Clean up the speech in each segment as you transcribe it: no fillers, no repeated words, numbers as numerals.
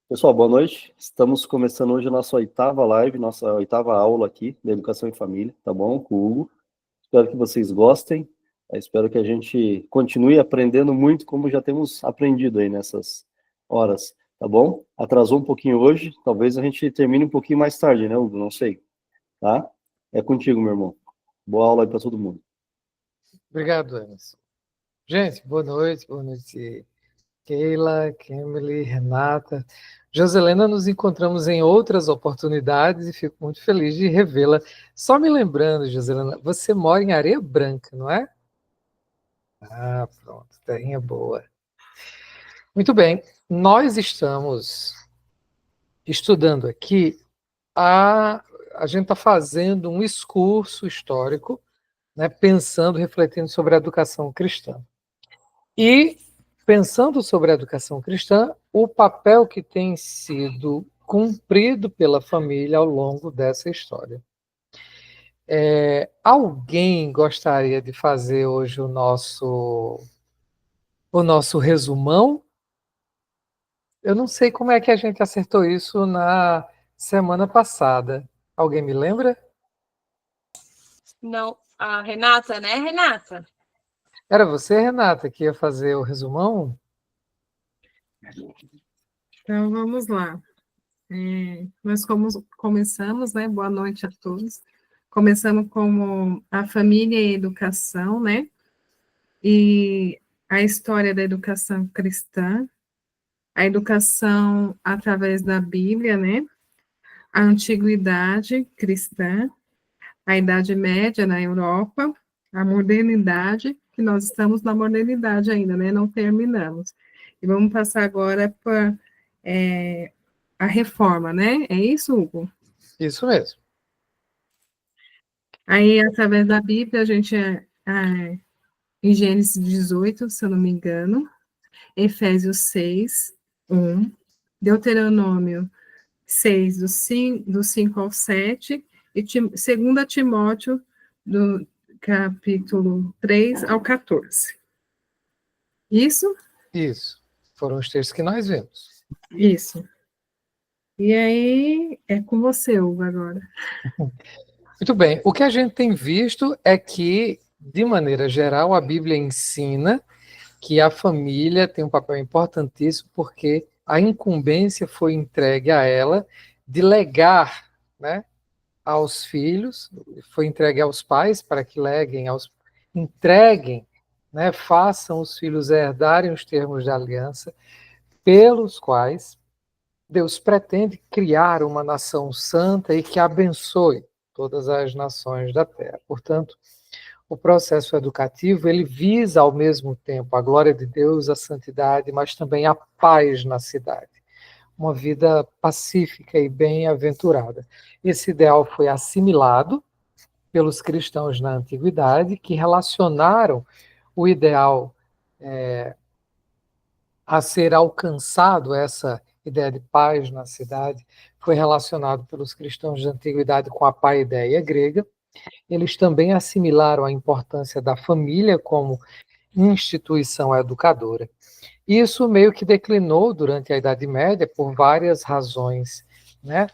Pessoal, boa noite. Estamos começando hoje a nossa oitava live, nossa oitava aula aqui da Educação em Família, tá bom? Com o Hugo. Espero que vocês gostem. Espero que a gente continue aprendendo muito como já temos aprendido aí nessas horas, tá bom? Atrasou um pouquinho hoje, talvez a gente termine um pouquinho mais tarde, né, Hugo? Não sei, tá? É contigo, meu irmão. Boa aula aí para todo mundo. Obrigado, Emerson. Gente, boa noite, Keila, Kimberly, Renata. Joselena, nos encontramos em outras oportunidades e fico muito feliz de revê-la. Só me lembrando, Joselena, você mora em Areia Branca, não é? Ah, pronto, terrinha boa. Muito bem, nós estamos estudando aqui, a gente está fazendo um discurso histórico, né, pensando, refletindo sobre a educação cristã. E, pensando sobre a educação cristã, o papel que tem sido cumprido pela família ao longo dessa história. Alguém gostaria de fazer hoje o nosso resumão? Eu não sei como é que a gente acertou isso na semana passada. Alguém me lembra? Não, a Renata, né, Renata? Era você, Renata, que ia fazer o resumão? Então, vamos lá. Nós começamos, né? Boa noite a todos. Começamos com a família e a educação, né? E a história da educação cristã, a educação através da Bíblia, né? A antiguidade cristã, a Idade Média na Europa, a modernidade, que nós estamos na modernidade ainda, né? Não terminamos. E vamos passar agora para a reforma, né? É isso, Hugo? Isso mesmo. Aí, através da Bíblia, a gente em Gênesis 18, se eu não me engano, Efésios 6, 1, Deuteronômio 6, do 5 ao 7, e 2 Timóteo, do capítulo 3 ao 14. Isso? Isso. Foram os textos que nós vimos. Isso. E aí, é com você, Hugo, agora. Muito bem. O que a gente tem visto é que, de maneira geral, a Bíblia ensina que a família tem um papel importantíssimo porque a incumbência foi entregue a ela de legar, né, aos filhos, foi entregue aos pais para que entreguem, né, façam os filhos herdarem os termos de aliança pelos quais Deus pretende criar uma nação santa e que abençoe todas as nações da terra. Portanto, o processo educativo, ele visa ao mesmo tempo a glória de Deus, a santidade, mas também a paz na cidade. Uma vida pacífica e bem-aventurada. Esse ideal foi assimilado pelos cristãos na antiguidade, que relacionaram o ideal a ser alcançado, essa ideia de paz na cidade, foi relacionado pelos cristãos da antiguidade com a paideia grega. Eles também assimilaram a importância da família como instituição educadora. Isso meio que declinou durante a Idade Média por várias razões, né?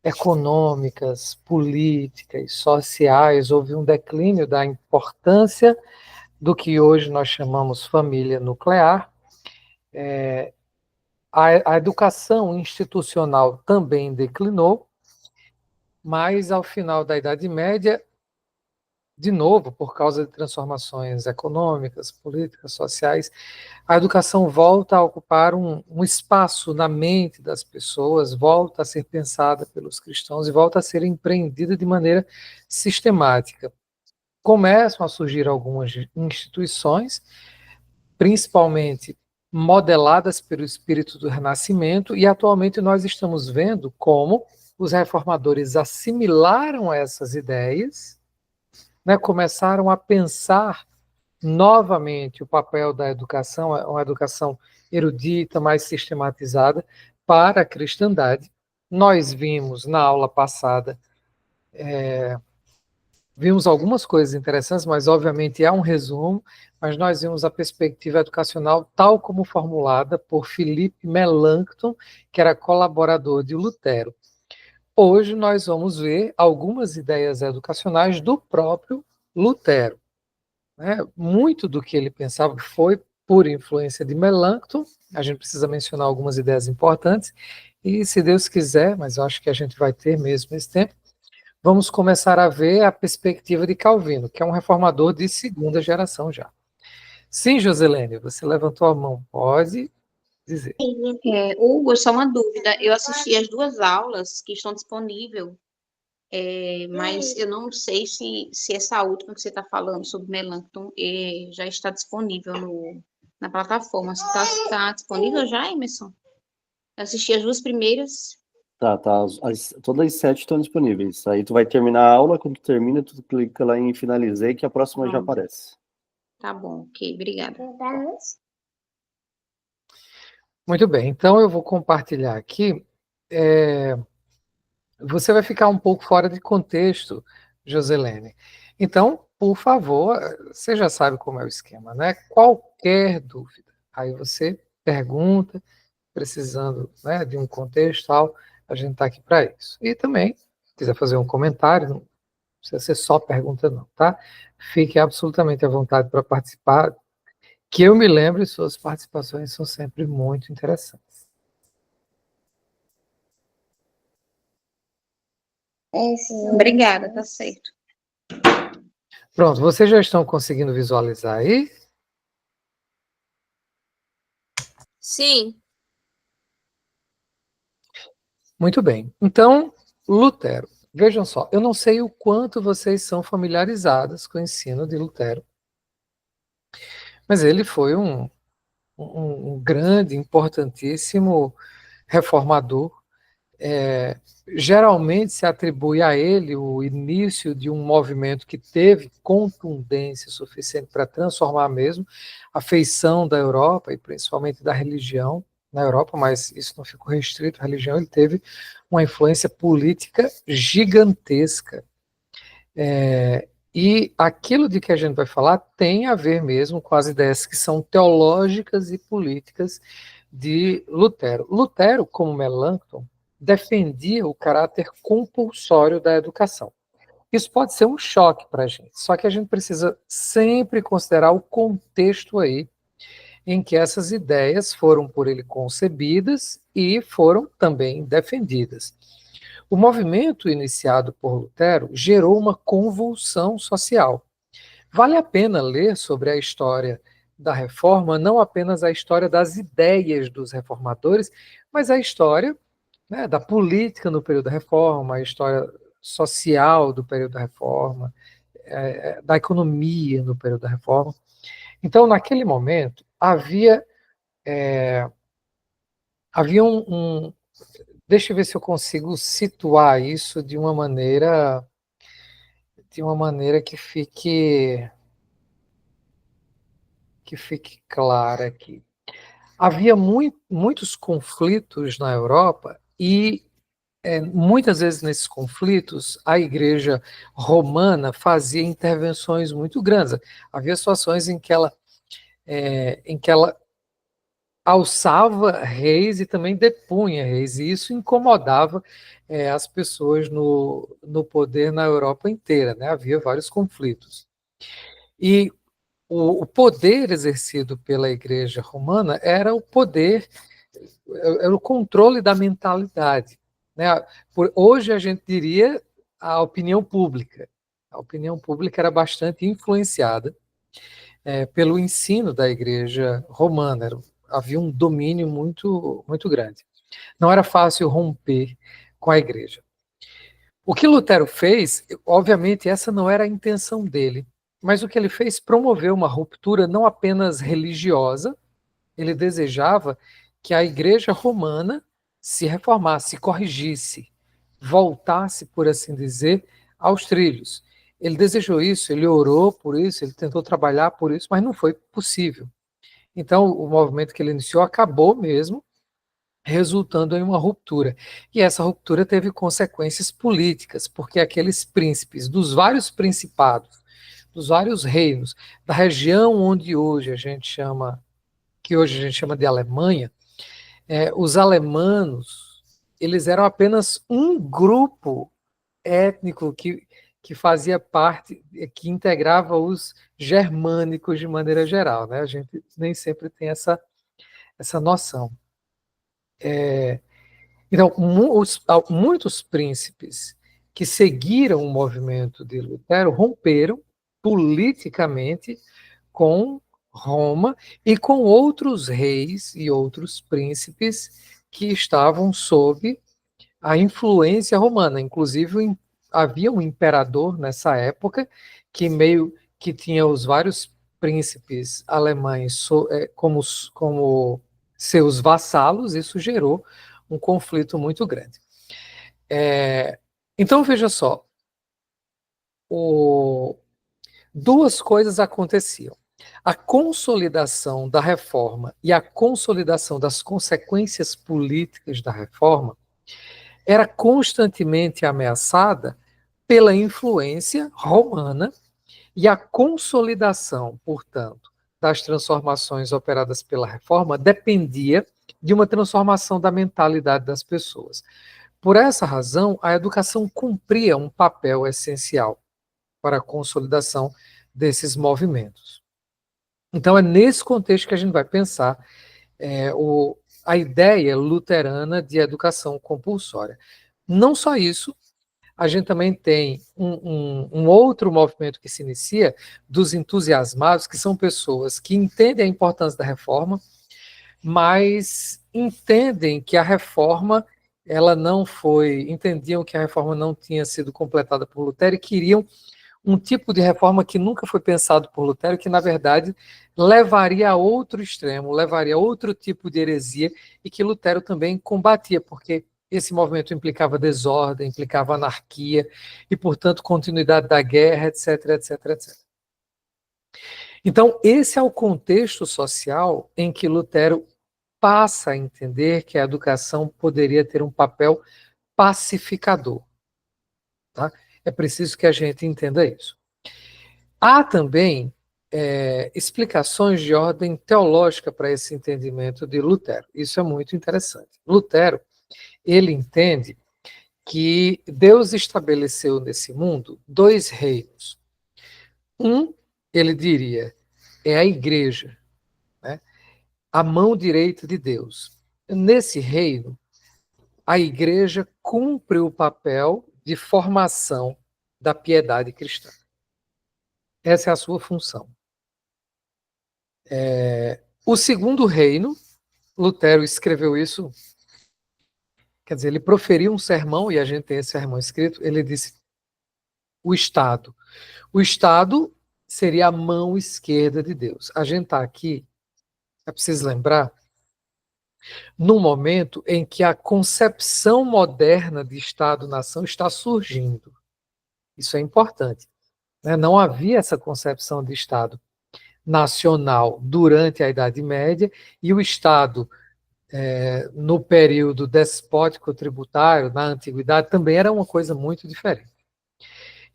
Econômicas, políticas, sociais. Houve um declínio da importância do que hoje nós chamamos família nuclear. A educação institucional também declinou, mas ao final da Idade Média, de novo, por causa de transformações econômicas, políticas, sociais, a educação volta a ocupar um espaço na mente das pessoas, volta a ser pensada pelos cristãos e volta a ser empreendida de maneira sistemática. Começam a surgir algumas instituições, principalmente modeladas pelo espírito do Renascimento, e atualmente nós estamos vendo como os reformadores assimilaram essas ideias, né, começaram a pensar novamente o papel da educação, uma educação erudita, mais sistematizada, para a cristandade. Nós vimos na aula passada Vimos algumas coisas interessantes, mas obviamente é um resumo, mas nós vimos a perspectiva educacional tal como formulada por Philippe Melanchthon, que era colaborador de Lutero. Hoje nós vamos ver algumas ideias educacionais do próprio Lutero, né? Muito do que ele pensava foi por influência de Melanchthon. A gente precisa mencionar algumas ideias importantes, e se Deus quiser, mas eu acho que a gente vai ter mesmo esse tempo, vamos começar a ver a perspectiva de Calvino, que é um reformador de segunda geração já. Sim, Joselene, você levantou a mão, pode dizer. Hugo, só uma dúvida. Eu assisti as duas aulas que estão disponíveis, mas eu não sei se essa última que você está falando sobre Melanchthon já está disponível na plataforma. Está disponível já, Emerson? Eu assisti as duas primeiras. Tá. Todas as 7 estão disponíveis. Aí tu vai terminar a aula, quando tu termina, tu clica lá em finalizei, que a próxima já aparece. Tá bom, ok, obrigada. Muito bem, então eu vou compartilhar aqui. Você vai ficar um pouco fora de contexto, Joselene. Então, por favor, você já sabe como é o esquema, né? Qualquer dúvida, aí você pergunta, precisando, né, de um contexto tal, a gente está aqui para isso. E também, se quiser fazer um comentário, não precisa ser só pergunta não, tá? Fique absolutamente à vontade para participar, que eu me lembro, suas participações são sempre muito interessantes. Obrigada, tá certo. Pronto, vocês já estão conseguindo visualizar aí? Sim. Muito bem. Então, Lutero. Vejam só, eu não sei o quanto vocês são familiarizados com o ensino de Lutero, mas ele foi um grande, importantíssimo reformador. Geralmente se atribui a ele o início de um movimento que teve contundência suficiente para transformar mesmo a feição da Europa e principalmente da religião na Europa, mas isso não ficou restrito à religião, ele teve uma influência política gigantesca. E aquilo de que a gente vai falar tem a ver mesmo com as ideias que são teológicas e políticas de Lutero. Lutero, como Melanchthon, defendia o caráter compulsório da educação. Isso pode ser um choque para a gente, só que a gente precisa sempre considerar o contexto aí em que essas ideias foram por ele concebidas e foram também defendidas. O movimento iniciado por Lutero gerou uma convulsão social. Vale a pena ler sobre a história da reforma, não apenas a história das ideias dos reformadores, mas a história, né, da política no período da reforma, a história social do período da reforma, da economia no período da reforma. Então, naquele momento, havia deixa eu ver se eu consigo situar isso de uma maneira que fique clara aqui. Havia muitos conflitos na Europa e muitas vezes nesses conflitos a Igreja Romana fazia intervenções muito grandes. Havia situações em que ela alçava reis e também depunha reis, e isso incomodava as pessoas no poder na Europa inteira, né? Havia vários conflitos. E o poder exercido pela Igreja Romana era o poder, era o controle da mentalidade, né? Hoje a gente diria a opinião pública. A opinião pública era bastante influenciada pelo ensino da Igreja Romana. Havia um domínio muito, muito grande. Não era fácil romper com a Igreja. O que Lutero fez, obviamente, essa não era a intenção dele, mas o que ele fez promoveu uma ruptura não apenas religiosa, ele desejava que a Igreja Romana se reformasse, se corrigisse, voltasse, por assim dizer, aos trilhos. Ele desejou isso, ele orou por isso, ele tentou trabalhar por isso, mas não foi possível. Então, o movimento que ele iniciou acabou mesmo resultando em uma ruptura. E essa ruptura teve consequências políticas, porque aqueles príncipes dos vários principados, dos vários reinos, da região onde hoje a gente chama, que hoje a gente chama de Alemanha, os alemanos, eles eram apenas um grupo étnico que fazia parte, que integrava os germânicos de maneira geral, né? A gente nem sempre tem essa noção. Então, muitos príncipes que seguiram o movimento de Lutero romperam politicamente com Roma e com outros reis e outros príncipes que estavam sob a influência romana. Inclusive, havia um imperador nessa época que meio que tinha os vários príncipes alemães como seus vassalos. Isso gerou um conflito muito grande. Então, veja só, duas coisas aconteciam. A consolidação da reforma e a consolidação das consequências políticas da reforma era constantemente ameaçada pela influência romana e a consolidação, portanto, das transformações operadas pela reforma dependia de uma transformação da mentalidade das pessoas. Por essa razão, a educação cumpria um papel essencial para a consolidação desses movimentos. Então, é nesse contexto que a gente vai pensar a ideia luterana de educação compulsória. Não só isso, a gente também tem um outro movimento que se inicia dos entusiasmados, que são pessoas que entendem a importância da reforma, mas entendem que a reforma entendiam que a reforma não tinha sido completada por Lutero e queriam um tipo de reforma que nunca foi pensado por Lutero, que na verdade levaria a outro extremo, levaria a outro tipo de heresia e que Lutero também combatia, porque esse movimento implicava desordem, implicava anarquia e, portanto, continuidade da guerra, etc, etc, etc. Então, esse é o contexto social em que Lutero passa a entender que a educação poderia ter um papel pacificador. Tá? É preciso que a gente entenda isso. Há também explicações de ordem teológica para esse entendimento de Lutero. Isso é muito interessante. Lutero, ele entende que Deus estabeleceu nesse mundo dois reinos. Ele diria, é a igreja, né? A mão direita de Deus. Nesse reino, a igreja cumpre o papel de formação da piedade cristã. Essa é a sua função. O segundo reino, Lutero escreveu isso, quer dizer, ele proferiu um sermão, e a gente tem esse sermão escrito, ele disse, o Estado. O Estado seria a mão esquerda de Deus. A gente está aqui, é preciso lembrar, num momento em que a concepção moderna de Estado-nação está surgindo. Isso é importante. Né? Não havia essa concepção de Estado nacional durante a Idade Média, e o Estado, no período despótico tributário, na Antiguidade, também era uma coisa muito diferente.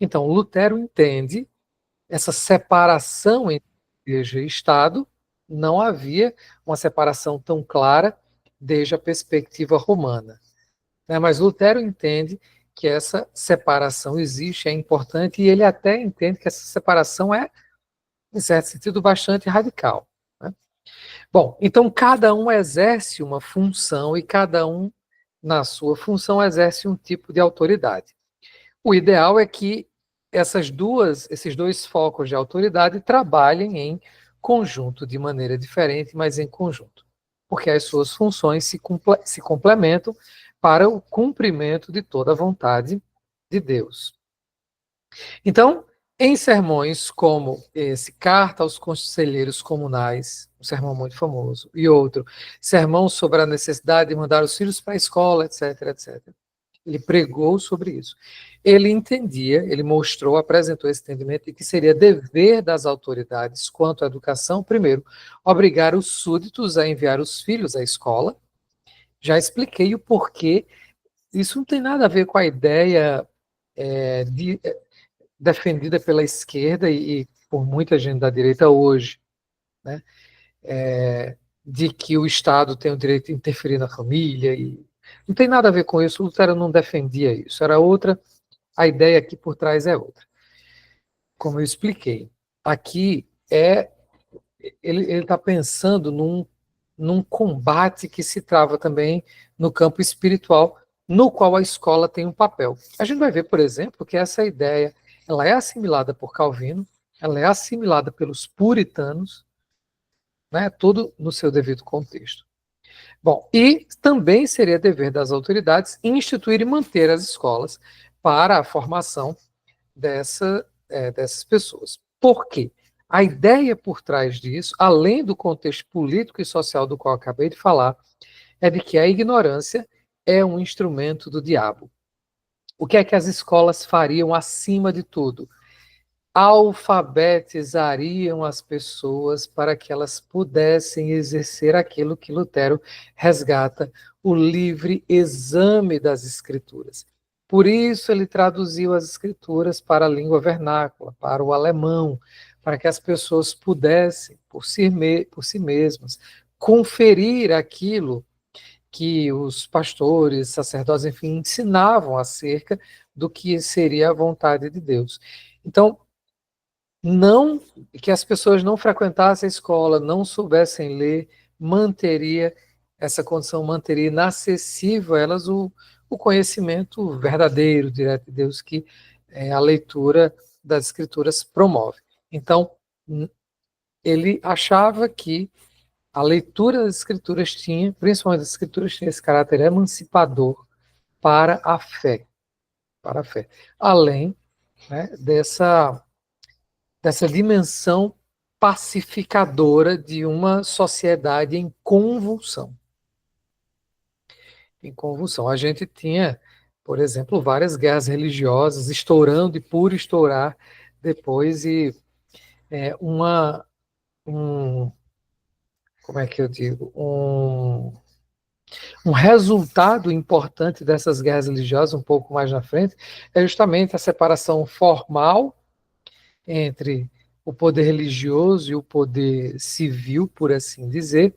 Então, Lutero entende essa separação entre Igreja e Estado. Não havia uma separação tão clara desde a perspectiva romana. Mas Lutero entende que essa separação existe, é importante, e ele até entende que essa separação é, em certo sentido, bastante radical. Né? Bom, então cada um exerce uma função e cada um, na sua função, exerce um tipo de autoridade. O ideal é que esses dois focos de autoridade trabalhem em conjunto, de maneira diferente, mas em conjunto, porque as suas funções se complementam para o cumprimento de toda a vontade de Deus. Então, em sermões como esse, Carta aos Conselheiros Comunais, um sermão muito famoso, e outro, sermão sobre a necessidade de mandar os filhos para a escola, etc, etc. Ele pregou sobre isso. Ele entendia, ele mostrou, apresentou esse entendimento de que seria dever das autoridades quanto à educação, primeiro, obrigar os súditos a enviar os filhos à escola, Já expliquei o porquê. Isso não tem nada a ver com a ideia defendida pela esquerda e por muita gente da direita hoje, né? De que o Estado tem o direito de interferir na família. E não tem nada a ver com isso. Lutero não defendia isso. Era outra. A ideia aqui por trás é outra. Como eu expliquei, aqui ele está pensando num combate que se trava também no campo espiritual, no qual a escola tem um papel. A gente vai ver, por exemplo, que essa ideia ela é assimilada por Calvino, ela é assimilada pelos puritanos, né, tudo no seu devido contexto. Bom, e também seria dever das autoridades instituir e manter as escolas para a formação dessas pessoas. Por quê? A ideia por trás disso, além do contexto político e social do qual eu acabei de falar, é de que a ignorância é um instrumento do diabo. O que é que as escolas fariam acima de tudo? Alfabetizariam as pessoas para que elas pudessem exercer aquilo que Lutero resgata, o livre exame das Escrituras. Por isso ele traduziu as Escrituras para a língua vernácula, para o alemão, para que as pessoas pudessem, por si mesmas, conferir aquilo que os pastores, sacerdotes, enfim, ensinavam acerca do que seria a vontade de Deus. Então, não que as pessoas não frequentassem a escola, não soubessem ler, essa condição manteria inacessível a elas o conhecimento verdadeiro, direto de Deus, que a leitura das Escrituras promove. Então, ele achava que a leitura das Escrituras tinha, principalmente das Escrituras, tinha esse caráter emancipador para a fé. Para a fé. Além, né, dessa dimensão pacificadora de uma sociedade em convulsão. Em convulsão. A gente tinha, por exemplo, várias guerras religiosas estourando e por estourar depois, e como é que eu digo? Um resultado importante dessas guerras religiosas, um pouco mais na frente, é justamente a separação formal entre o poder religioso e o poder civil, por assim dizer,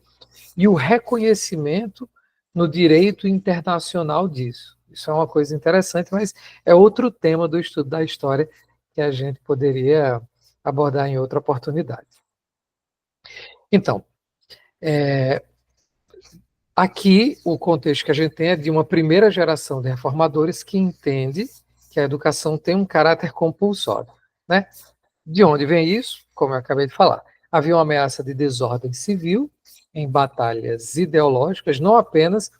e o reconhecimento no direito internacional disso. Isso é uma coisa interessante, mas é outro tema do estudo da história que a gente poderia abordar em outra oportunidade. Então, aqui o contexto que a gente tem é de uma primeira geração de reformadores que entende que a educação tem um caráter compulsório, né? De onde vem isso? Como eu acabei de falar. Havia uma ameaça de desordem civil em batalhas ideológicas, não apenas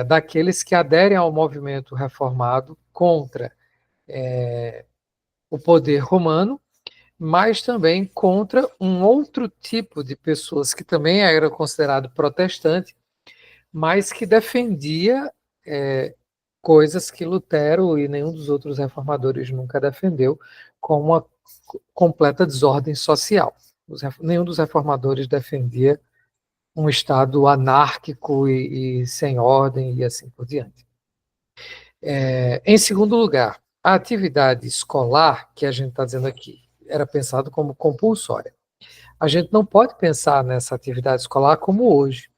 daqueles que aderem ao movimento reformado contra o poder romano, mas também contra um outro tipo de pessoas que também era considerado protestante, mas que defendia coisas que Lutero e nenhum dos outros reformadores nunca defendeu, como uma completa desordem social. Nenhum dos reformadores defendia um Estado anárquico e sem ordem e assim por diante. Em segundo lugar, a atividade escolar, que a gente está dizendo aqui, era pensado como compulsória. A gente não pode pensar nessa atividade escolar como hoje,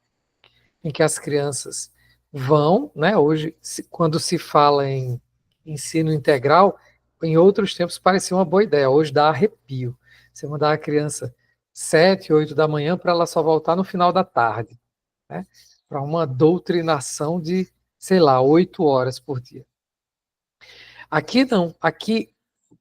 em que as crianças vão, né? Hoje, quando se fala em ensino integral, em outros tempos parecia uma boa ideia, hoje dá arrepio. Você mandar a criança 7, 8 da manhã para ela só voltar no final da tarde, né? Para uma doutrinação de, sei lá, 8 horas por dia. Aqui não, aqui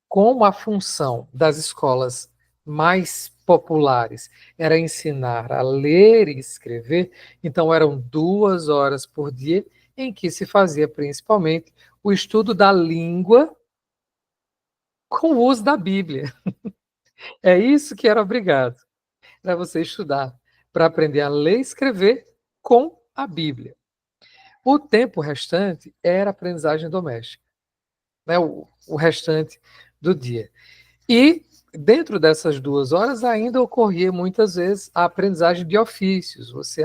como a função das escolas mais populares era ensinar a ler e escrever, então eram 2 horas por dia em que se fazia principalmente o estudo da língua com o uso da Bíblia. É isso que era obrigado, para você estudar, para aprender a ler e escrever com a Bíblia. O tempo restante era aprendizagem doméstica, né? O restante do dia. E dentro dessas 2 horas ainda ocorria muitas vezes a aprendizagem de ofícios. Você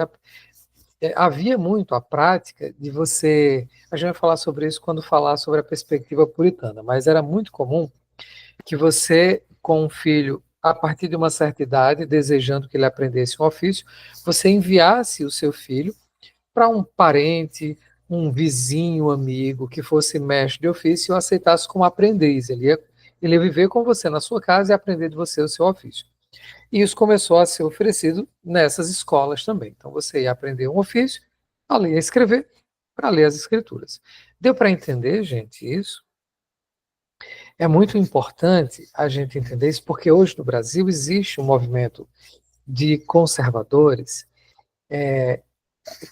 havia muito a prática de você... A gente vai falar sobre isso quando falar sobre a perspectiva puritana, mas era muito comum que você, com um filho, a partir de uma certa idade, desejando que ele aprendesse um ofício, você enviasse o seu filho para um parente, um vizinho, amigo, que fosse mestre de ofício e o aceitasse como aprendiz. Ele ia viver com você na sua casa e aprender de você o seu ofício. E isso começou a ser oferecido nessas escolas também. Então você ia aprender um ofício, a ler e a escrever, para ler as escrituras. Deu para entender, gente, isso? É muito importante a gente entender isso, porque hoje no Brasil existe um movimento de conservadores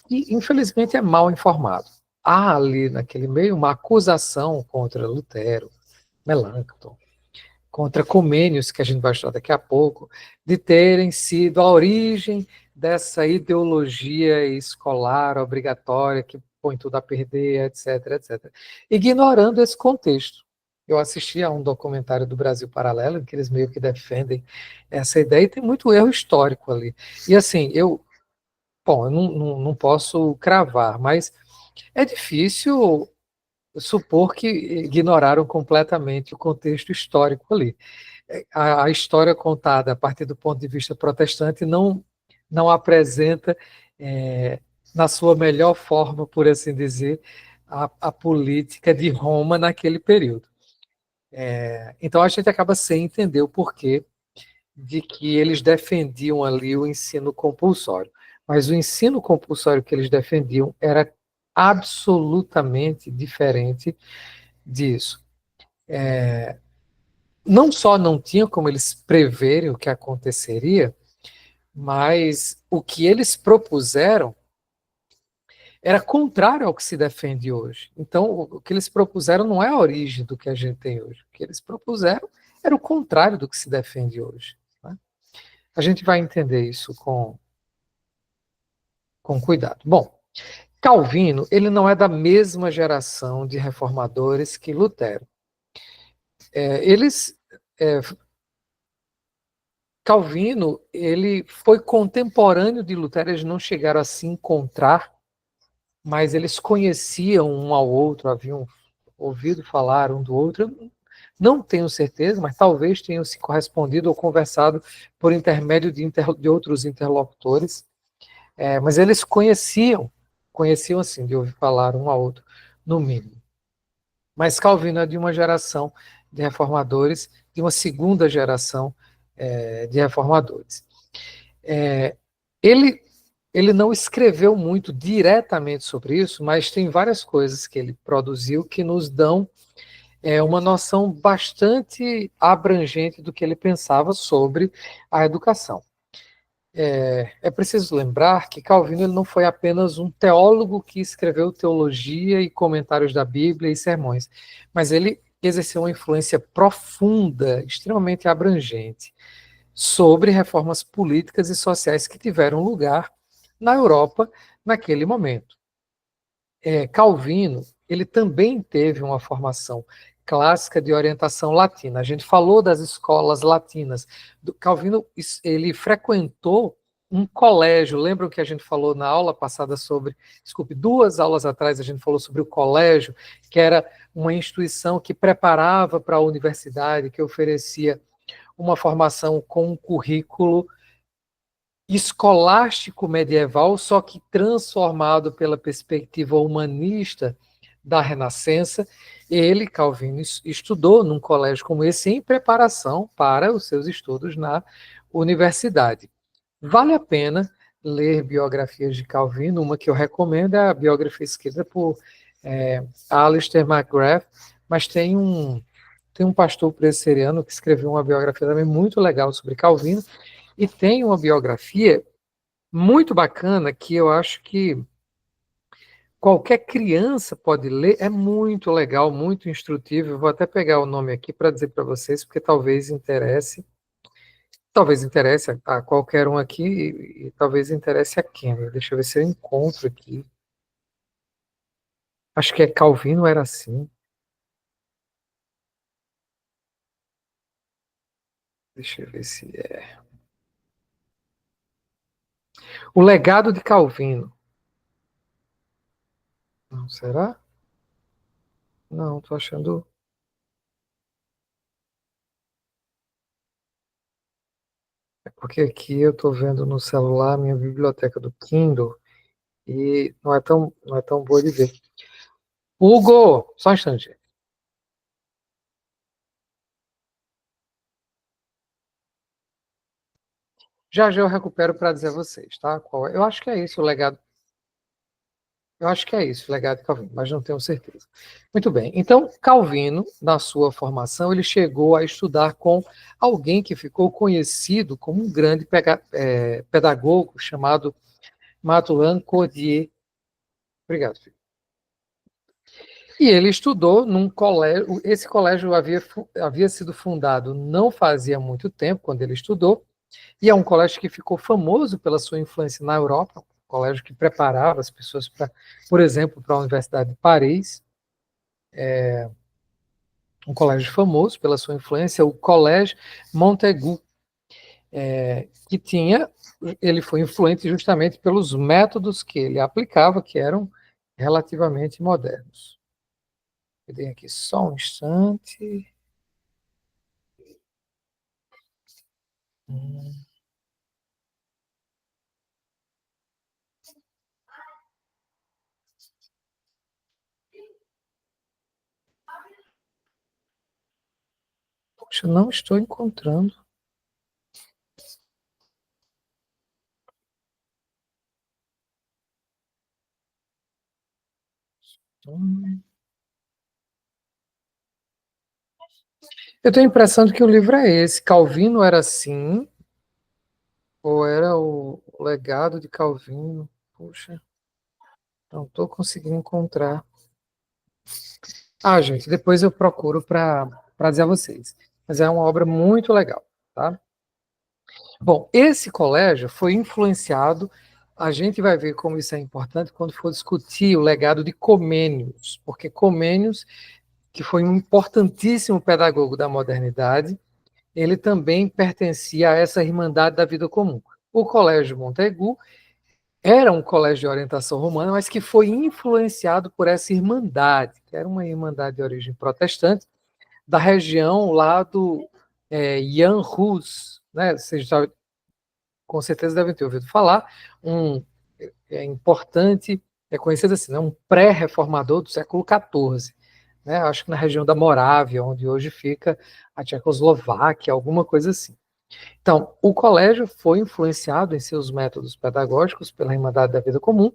que, infelizmente, é mal informado. Há ali naquele meio uma acusação contra Lutero, Melanchthon, contra Comênios, que a gente vai estudar daqui a pouco, de terem sido a origem dessa ideologia escolar obrigatória que põe tudo a perder, etc, etc. Ignorando esse contexto. Eu assisti a um documentário do Brasil Paralelo, em que eles meio que defendem essa ideia, e tem muito erro histórico ali. E assim, eu não posso cravar, mas é difícil supor que ignoraram completamente o contexto histórico ali. A história contada a partir do ponto de vista protestante não apresenta, na sua melhor forma, por assim dizer, a política de Roma naquele período. Então a gente acaba sem entender o porquê de que eles defendiam ali o ensino compulsório. Mas o ensino compulsório que eles defendiam era absolutamente diferente disso. Não só não tinha como eles preverem o que aconteceria, mas o que eles propuseram era contrário ao que se defende hoje. Então, o que eles propuseram não é a origem do que a gente tem hoje. O que eles propuseram era o contrário do que se defende hoje. Né? A gente vai entender isso com cuidado. Bom, Calvino, ele não é da mesma geração de reformadores que Lutero. Calvino, ele foi contemporâneo de Lutero, eles não chegaram a se encontrar, mas eles conheciam um ao outro, haviam ouvido falar um do outro. Eu não tenho certeza, mas talvez tenham se correspondido ou conversado por intermédio de outros interlocutores. Mas eles conheciam assim, de ouvir falar um ao outro, no mínimo. Mas Calvino é de uma geração de reformadores, de uma segunda geração de reformadores. Ele não escreveu muito diretamente sobre isso, mas tem várias coisas que ele produziu que nos dão uma noção bastante abrangente do que ele pensava sobre a educação. É preciso lembrar que Calvino ele não foi apenas um teólogo que escreveu teologia e comentários da Bíblia e sermões, mas ele exerceu uma influência profunda, extremamente abrangente, sobre reformas políticas e sociais que tiveram lugar na Europa naquele momento. Calvino, ele também teve uma formação clássica de orientação latina. A gente falou das escolas latinas. Calvino, ele frequentou um colégio. Lembram que a gente falou na aula passada sobre, desculpe, 2 aulas atrás a gente falou sobre o colégio, que era uma instituição que preparava para a universidade, que oferecia uma formação com um currículo escolástico medieval, só que transformado pela perspectiva humanista da Renascença. Ele, Calvino, estudou num colégio como esse em preparação para os seus estudos na universidade. Vale a pena ler biografias de Calvino. Uma que eu recomendo é a biografia escrita por Alistair McGrath, mas tem um pastor presbiteriano que escreveu uma biografia também muito legal sobre Calvino, e tem uma biografia muito bacana que eu acho que qualquer criança pode ler, é muito legal, muito instrutivo. Eu vou até pegar o nome aqui para dizer para vocês, porque talvez interesse a qualquer um aqui e talvez interesse a quem. Deixa eu ver se eu encontro aqui. Acho que Calvino era assim. Deixa eu ver se é. O legado de Calvino. Será? Não, estou achando... É porque aqui eu estou vendo no celular minha biblioteca do Kindle e não é tão boa de ver. Hugo, só um instante. Já já eu recupero para dizer a vocês, tá? Eu acho que é isso o legado. Eu acho que é isso, o legado de Calvino, mas não tenho certeza. Muito bem. Então, Calvino, na sua formação, ele chegou a estudar com alguém que ficou conhecido como um grande pedagogo chamado Mathurin Cordier. Obrigado, filho. E ele estudou num colégio. Esse colégio havia sido fundado não fazia muito tempo, quando ele estudou, e é um colégio que ficou famoso pela sua influência na Europa, um colégio que preparava as pessoas para, por exemplo, para a Universidade de Paris, um colégio famoso pela sua influência, o Collège Montaigu, ele foi influente justamente pelos métodos que ele aplicava, que eram relativamente modernos. Eu dei aqui só um instante. Poxa, não estou encontrando. Eu tenho a impressão de que o livro é esse. Calvino era assim, ou era o legado de Calvino? Puxa, não estou conseguindo encontrar. Ah, gente, depois eu procuro para dizer a vocês. Mas é uma obra muito legal, tá? Bom, esse colégio foi influenciado, a gente vai ver como isso é importante quando for discutir o legado de Comênios, porque Comênios, que foi um importantíssimo pedagogo da modernidade, ele também pertencia a essa Irmandade da Vida Comum. O Colégio Montaigu era um colégio de orientação romana, mas que foi influenciado por essa Irmandade, que era uma Irmandade de origem protestante, da região lá do Jan Hus, né? Vocês já, com certeza devem ter ouvido falar, importante, é conhecido assim, né? Um pré-reformador do século XIV, né? Acho que na região da Morávia, onde hoje fica a Tchecoslováquia, alguma coisa assim. Então, o colégio foi influenciado em seus métodos pedagógicos pela Irmandade da Vida Comum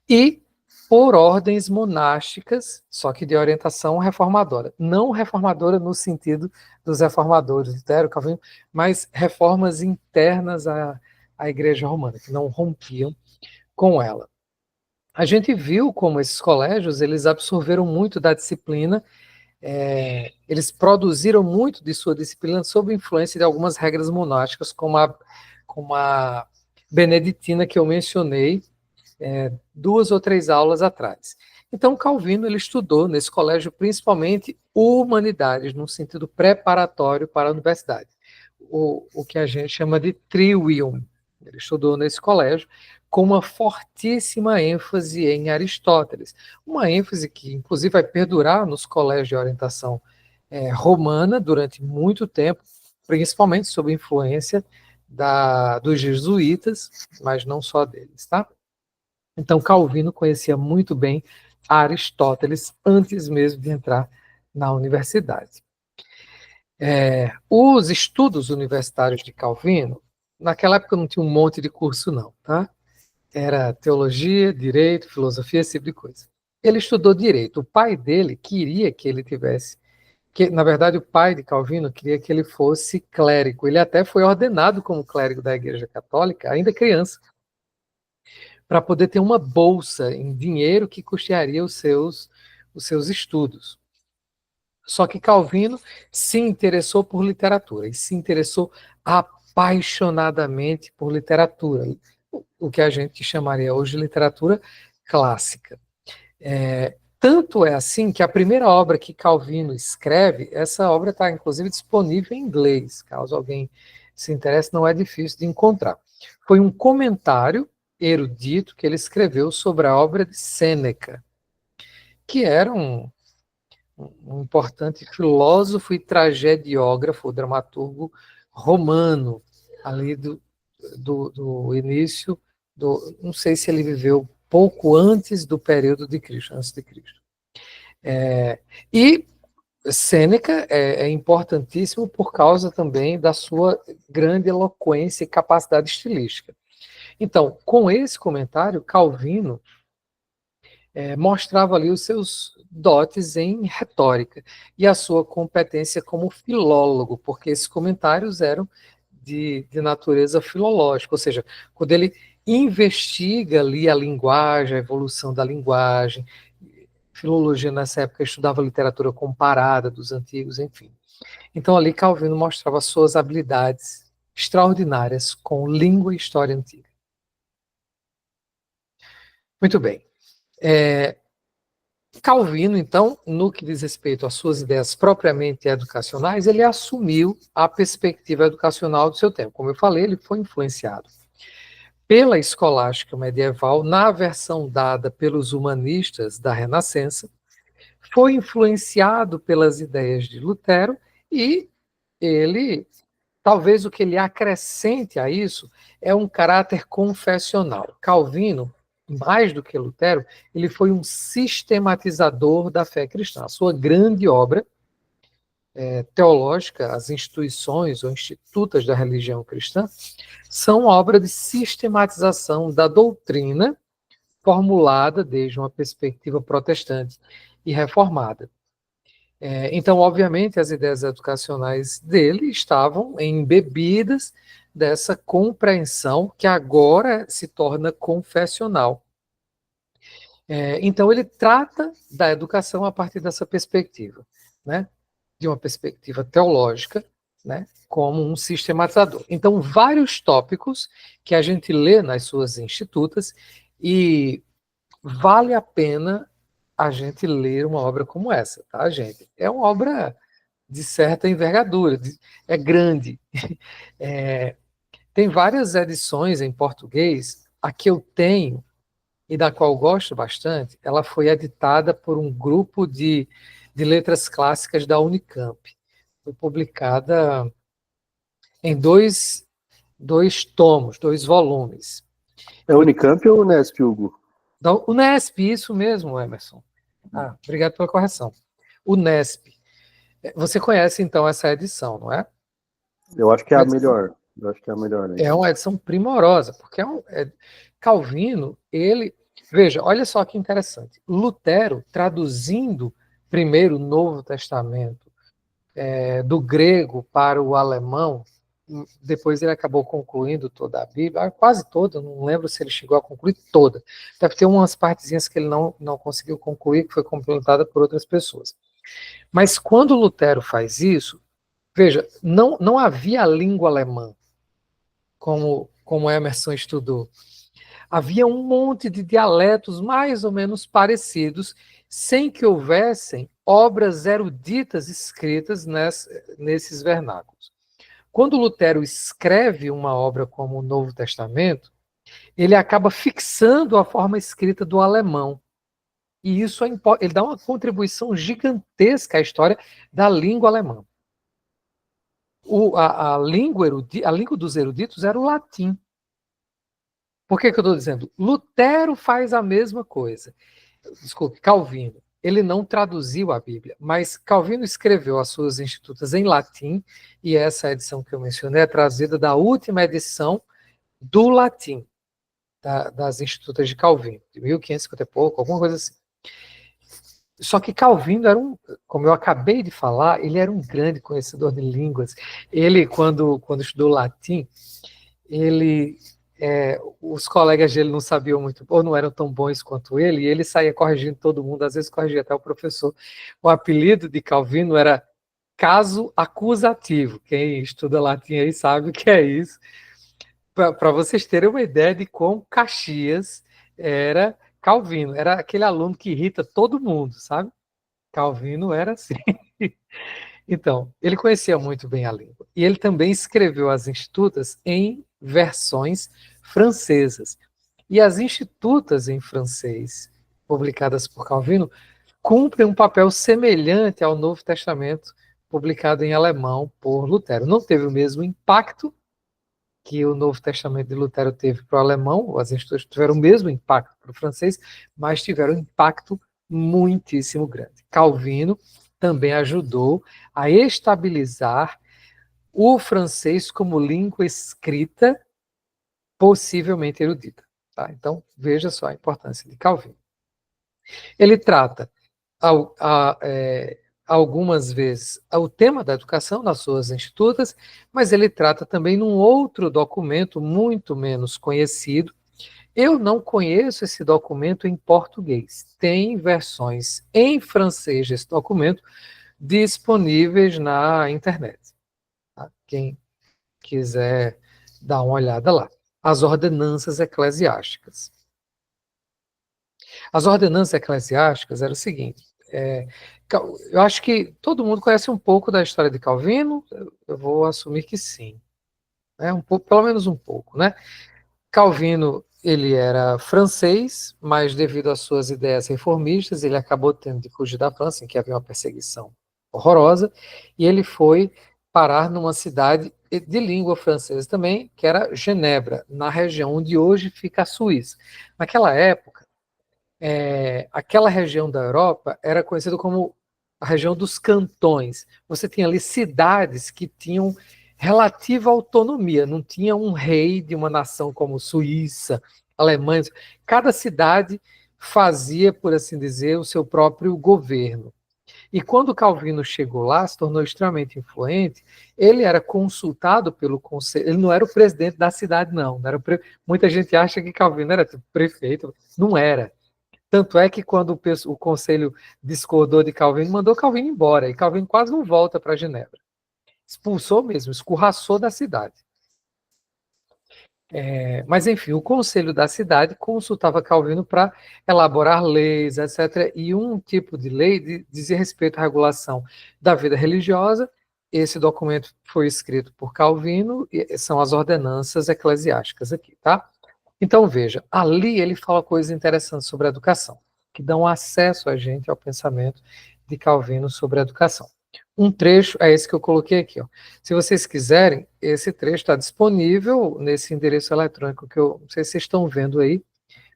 e por ordens monásticas, só que de orientação reformadora. Não reformadora no sentido dos reformadores, Lutero, Calvino, mas reformas internas à Igreja Romana, que não rompiam com ela. A gente viu como esses colégios, eles absorveram muito da disciplina, eles produziram muito de sua disciplina sob influência de algumas regras monásticas, como a beneditina que eu mencionei 2 ou 3 aulas atrás. Então, Calvino ele estudou nesse colégio principalmente humanidades, num sentido preparatório para a universidade, o que a gente chama de trivium. Ele estudou nesse colégio com uma fortíssima ênfase em Aristóteles, uma ênfase que, inclusive, vai perdurar nos colégios de orientação romana durante muito tempo, principalmente sob influência dos jesuítas, mas não só deles, tá? Então, Calvino conhecia muito bem Aristóteles antes mesmo de entrar na universidade. Os estudos universitários de Calvino, naquela época não tinha um monte de curso não, tá? Era teologia, direito, filosofia, esse tipo de coisa. Ele estudou direito. O pai dele queria que ele tivesse, na verdade o pai de Calvino queria que ele fosse clérigo. Ele até foi ordenado como clérigo da Igreja Católica, ainda criança, para poder ter uma bolsa em dinheiro que custearia os seus estudos. Só que Calvino se interessou por literatura, e se interessou apaixonadamente por literatura, o que a gente chamaria hoje de literatura clássica. Tanto é assim que a primeira obra que Calvino escreve, essa obra está inclusive disponível em inglês, caso alguém se interesse, não é difícil de encontrar. Foi um comentário erudito que ele escreveu sobre a obra de Sêneca. que era um importante filósofo e tragediógrafo, dramaturgo romano, ali do início, não sei se ele viveu pouco antes do período de Cristo, antes de Cristo. E Sêneca é importantíssimo por causa também da sua grande eloquência e capacidade estilística. Então, com esse comentário, Calvino mostrava ali os seus dotes em retórica e a sua competência como filólogo, porque esses comentários eram de natureza filológica, ou seja, quando ele investiga ali a linguagem, a evolução da linguagem, filologia nessa época estudava literatura comparada dos antigos, enfim. Então ali Calvino mostrava suas habilidades extraordinárias com língua e história antiga. Muito bem. Calvino, então, no que diz respeito às suas ideias propriamente educacionais, ele assumiu a perspectiva educacional do seu tempo. Como eu falei, ele foi influenciado pela escolástica medieval, na versão dada pelos humanistas da Renascença, foi influenciado pelas ideias de Lutero e ele, talvez o que ele acrescente a isso é um caráter confessional. Calvino, mais do que Lutero, ele foi um sistematizador da fé cristã. A sua grande obra teológica, as instituições ou institutas da religião cristã, são obra de sistematização da doutrina formulada desde uma perspectiva protestante e reformada. Então, obviamente, as ideias educacionais dele estavam embebidas dessa compreensão que agora se torna confessional. Então, ele trata da educação a partir dessa perspectiva, né? De uma perspectiva teológica, né? Como um sistematizador. Então, vários tópicos que a gente lê nas suas institutas e vale a pena a gente ler uma obra como essa, tá, gente? É uma obra de certa envergadura, é grande. Tem várias edições em português. A que eu tenho, e da qual eu gosto bastante, ela foi editada por um grupo de letras clássicas da Unicamp. Foi publicada em dois tomos, 2 volumes. É Unicamp ou Unesp, Hugo? Da Unesp, isso mesmo, Emerson. Obrigado pela correção. Unesp. Você conhece, então, essa edição, não é? Eu acho que é a melhor. Né? É uma edição primorosa, porque Calvino, ele... Veja, olha só que interessante. Lutero, traduzindo primeiro o Novo Testamento do grego para o alemão, depois ele acabou concluindo toda a Bíblia, quase toda, não lembro se ele chegou a concluir toda. Deve ter umas partezinhas que ele não conseguiu concluir, que foi complementada por outras pessoas. Mas quando Lutero faz isso, veja, não havia a língua alemã, como Emerson estudou. Havia um monte de dialetos mais ou menos parecidos, sem que houvessem obras eruditas escritas nesses vernáculos. Quando Lutero escreve uma obra como o Novo Testamento, ele acaba fixando a forma escrita do alemão. E isso ele dá uma contribuição gigantesca à história da língua alemã. A língua dos eruditos era o latim. Por que eu estou dizendo? Lutero faz a mesma coisa. Desculpe, Calvino. Ele não traduziu a Bíblia, mas Calvino escreveu as suas institutas em latim, e essa edição que eu mencionei é trazida da última edição do latim, das institutas de Calvino, de 1550 e pouco, alguma coisa assim. Só que Calvino era como eu acabei de falar, ele era um grande conhecedor de línguas. Ele, quando estudou latim, os colegas dele não sabiam muito, ou não eram tão bons quanto ele, e ele saía corrigindo todo mundo, às vezes corrigia até o professor. O apelido de Calvino era caso acusativo. Quem estuda latim aí sabe o que é isso. Para vocês terem uma ideia de quão Caxias era Calvino. Era aquele aluno que irrita todo mundo, sabe? Calvino era assim. Então, ele conhecia muito bem a língua. E ele também escreveu as institutas em versões francesas. E as institutas em francês, publicadas por Calvino, cumprem um papel semelhante ao Novo Testamento, publicado em alemão por Lutero. Não teve o mesmo impacto que o Novo Testamento de Lutero teve para o alemão, as instituições tiveram o mesmo impacto para o francês, mas tiveram um impacto muitíssimo grande. Calvino também ajudou a estabilizar o francês como língua escrita, possivelmente erudita. Tá? Então, veja só a importância de Calvino. Ele trata algumas vezes o tema da educação nas suas institutas, mas ele trata também num outro documento muito menos conhecido. Eu não conheço esse documento em português. Tem versões em francês desse documento disponíveis na internet. Tá? Quem quiser dar uma olhada lá. As ordenanças eclesiásticas. As ordenanças eclesiásticas eram o seguinte, eu acho que todo mundo conhece um pouco da história de Calvino, eu vou assumir que sim, né? Um pouco, pelo menos um pouco, né? Calvino, ele era francês, mas devido às suas ideias reformistas, ele acabou tendo de fugir da França, em que havia uma perseguição horrorosa, e ele foi parar numa cidade de língua francesa também, que era Genebra, na região onde hoje fica a Suíça. Naquela época, aquela região da Europa era conhecida como a região dos cantões. Você tinha ali cidades que tinham relativa autonomia, não tinha um rei de uma nação como Suíça, Alemanha. Cada cidade fazia, por assim dizer, o seu próprio governo. E quando Calvino chegou lá, se tornou extremamente influente, ele era consultado pelo conselho, ele não era o presidente da cidade, não. Muita gente acha que Calvino era tipo prefeito, não era. Tanto é que quando o conselho discordou de Calvino, mandou Calvino embora, e Calvino quase não volta para Genebra. Expulsou mesmo, escorraçou da cidade. Mas, enfim, o conselho da cidade consultava Calvino para elaborar leis, etc. E um tipo de lei dizia respeito à regulação da vida religiosa. Esse documento foi escrito por Calvino, e são as ordenanças eclesiásticas aqui, tá? Então, veja, ali ele fala coisas interessantes sobre a educação, que dão acesso a gente ao pensamento de Calvino sobre a educação. Um trecho é esse que eu coloquei aqui. Ó. Se vocês quiserem, esse trecho está disponível nesse endereço eletrônico que eu não sei se vocês estão vendo aí,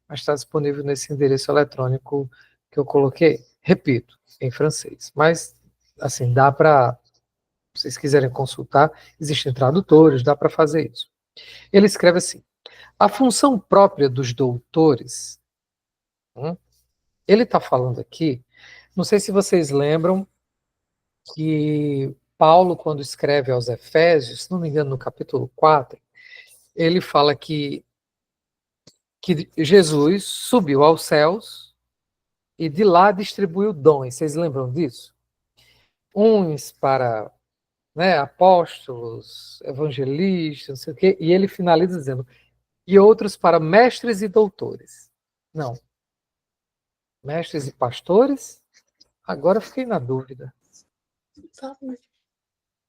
mas está disponível nesse endereço eletrônico que eu coloquei. Repito, em francês. Mas, assim, dá para, se vocês quiserem consultar, existem tradutores, dá para fazer isso. Ele escreve assim: a função própria dos doutores, ele está falando aqui, não sei se vocês lembram que Paulo, quando escreve aos Efésios, se não me engano, no capítulo 4, ele fala que Jesus subiu aos céus e de lá distribuiu dons. Vocês lembram disso? Uns para apóstolos, evangelistas, não sei o quê, e ele finaliza dizendo, e outros para mestres e doutores. Não. Mestres e pastores? Agora fiquei na dúvida.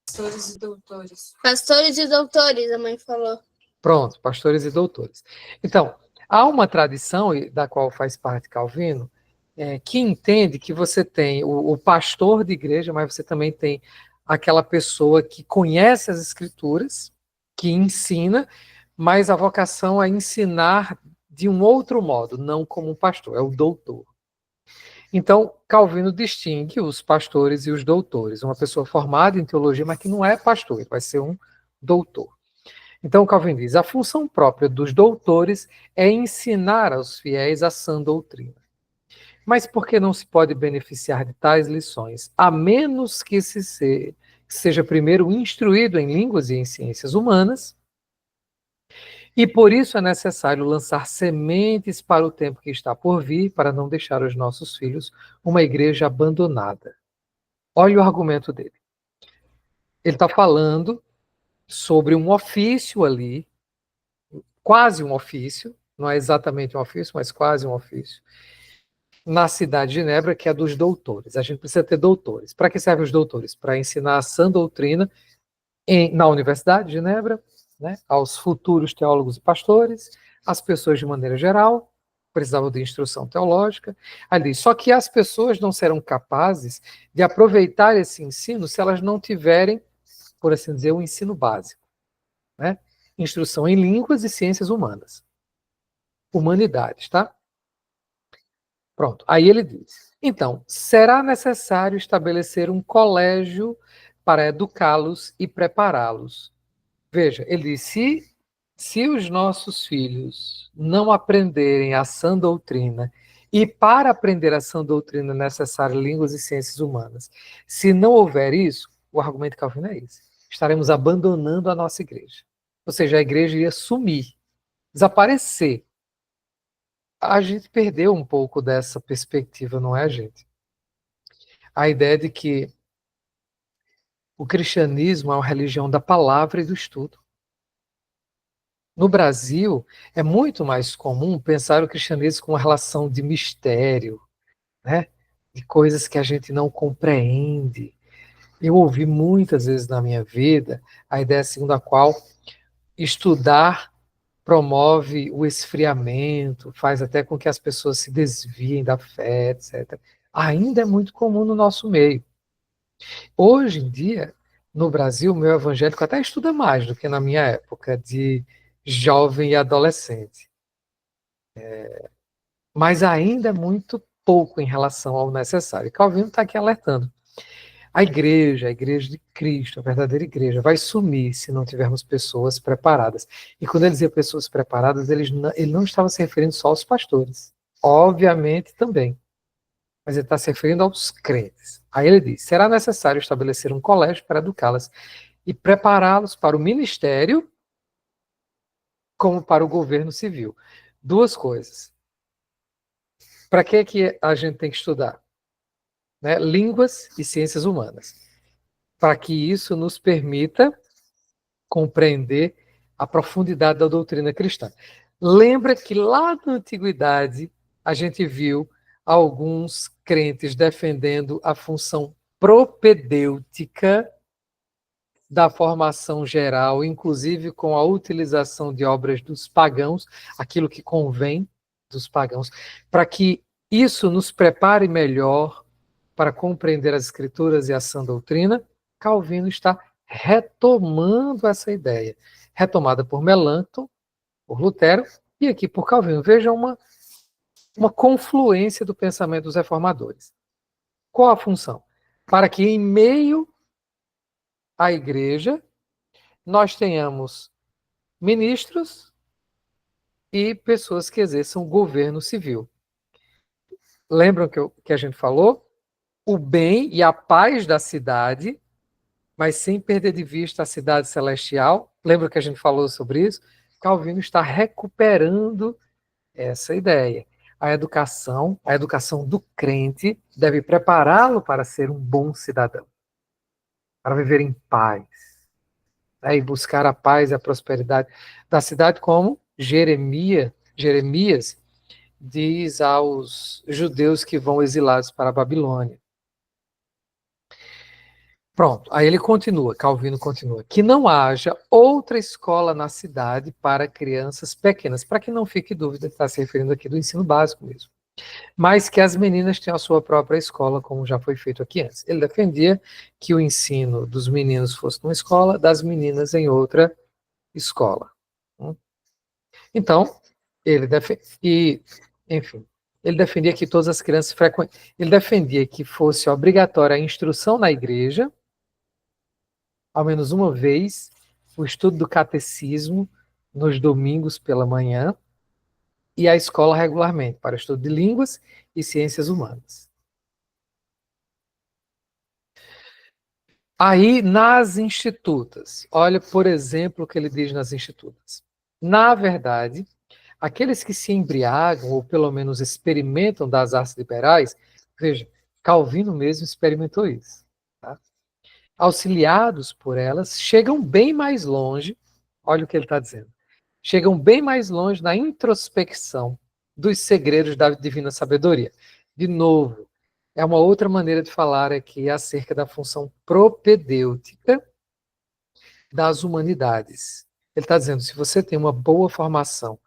Pastores e doutores. Pastores e doutores, a mãe falou. Pronto, pastores e doutores. Então, há uma tradição, da qual faz parte Calvino, que entende que você tem o pastor de igreja, mas você também tem aquela pessoa que conhece as escrituras, que ensina, mas a vocação é ensinar de um outro modo, não como um pastor, é o doutor. Então, Calvino distingue os pastores e os doutores. Uma pessoa formada em teologia, mas que não é pastor, ele vai ser um doutor. Então, Calvino diz, a função própria dos doutores é ensinar aos fiéis a sã doutrina. Mas por que não se pode beneficiar de tais lições, a menos que seja primeiro instruído em línguas e em ciências humanas? E por isso é necessário lançar sementes para o tempo que está por vir, para não deixar os nossos filhos uma igreja abandonada. Olha o argumento dele. Ele está falando sobre um ofício ali, quase um ofício, não é exatamente um ofício, mas quase um ofício, na cidade de Genebra, que é dos doutores. A gente precisa ter doutores. Para que servem os doutores? Para ensinar a sã doutrina na Universidade de Genebra, aos futuros teólogos e pastores, às pessoas de maneira geral, precisavam de instrução teológica. Ali, só que as pessoas não serão capazes de aproveitar esse ensino se elas não tiverem, por assim dizer, um ensino básico, né? Instrução em línguas e ciências humanas. Humanidades, tá? Pronto. Aí ele diz: então, será necessário estabelecer um colégio para educá-los e prepará-los. Veja, ele diz: se os nossos filhos não aprenderem a sã doutrina, e para aprender a sã doutrina é necessário línguas e ciências humanas, se não houver isso, o argumento calvino é esse: estaremos abandonando a nossa igreja. Ou seja, a igreja iria sumir, desaparecer. A gente perdeu um pouco dessa perspectiva, não é, gente? A ideia de que o cristianismo é uma religião da palavra e do estudo. No Brasil, é muito mais comum pensar o cristianismo com uma relação de mistério, né? De coisas que a gente não compreende. Eu ouvi muitas vezes na minha vida a ideia segundo a qual estudar promove o esfriamento, faz até com que as pessoas se desviem da fé, etc. Ainda é muito comum no nosso meio. Hoje em dia, no Brasil, o meu evangélico até estuda mais do que na minha época de jovem e adolescente. Mas ainda é muito pouco em relação ao necessário. Calvino está aqui alertando. A igreja de Cristo, a verdadeira igreja, vai sumir se não tivermos pessoas preparadas. E quando ele dizia pessoas preparadas, ele não estava se referindo só aos pastores. Obviamente também. Mas ele está se referindo aos crentes. Aí ele diz: será necessário estabelecer um colégio para educá-las e prepará-los para o ministério como para o governo civil. Duas coisas. Para que a gente tem que estudar? Né? Línguas e ciências humanas. Para que isso nos permita compreender a profundidade da doutrina cristã. Lembra que lá na antiguidade a gente viu alguns crentes defendendo a função propedêutica da formação geral, inclusive com a utilização de obras dos pagãos, aquilo que convém dos pagãos, para que isso nos prepare melhor para compreender as escrituras e a sã doutrina. Calvino está retomando essa ideia, retomada por Melancton, por Lutero, e aqui por Calvino. Veja uma confluência do pensamento dos reformadores. Qual a função? Para que em meio à igreja nós tenhamos ministros e pessoas que exerçam o governo civil. Lembram que a gente falou? O bem e a paz da cidade, mas sem perder de vista a cidade celestial. Lembra que a gente falou sobre isso? Calvino está recuperando essa ideia. A educação do crente deve prepará-lo para ser um bom cidadão, para viver em paz, né, e buscar a paz e a prosperidade da cidade, como Jeremias diz aos judeus que vão exilados para a Babilônia. Pronto, aí ele continua, Calvino continua, que não haja outra escola na cidade para crianças pequenas, para que não fique dúvida, está se referindo aqui do ensino básico mesmo, mas que as meninas tenham a sua própria escola, como já foi feito aqui antes. Ele defendia que o ensino dos meninos fosse numa escola, das meninas em outra escola. Então, ele defendia que todas as crianças ele defendia que fosse obrigatória a instrução na igreja, ao menos uma vez, o estudo do catecismo nos domingos pela manhã, e a escola regularmente para o estudo de línguas e ciências humanas. Aí, nas institutas, olha, por exemplo, o que ele diz nas institutas. Na verdade, aqueles que se embriagam, ou pelo menos experimentam das artes liberais, veja, Calvino mesmo experimentou isso, tá? Auxiliados por elas, chegam bem mais longe, olha o que ele está dizendo, chegam bem mais longe na introspecção dos segredos da divina sabedoria. De novo, é uma outra maneira de falar aqui acerca da função propedêutica das humanidades. Ele está dizendo, se você tem uma boa formação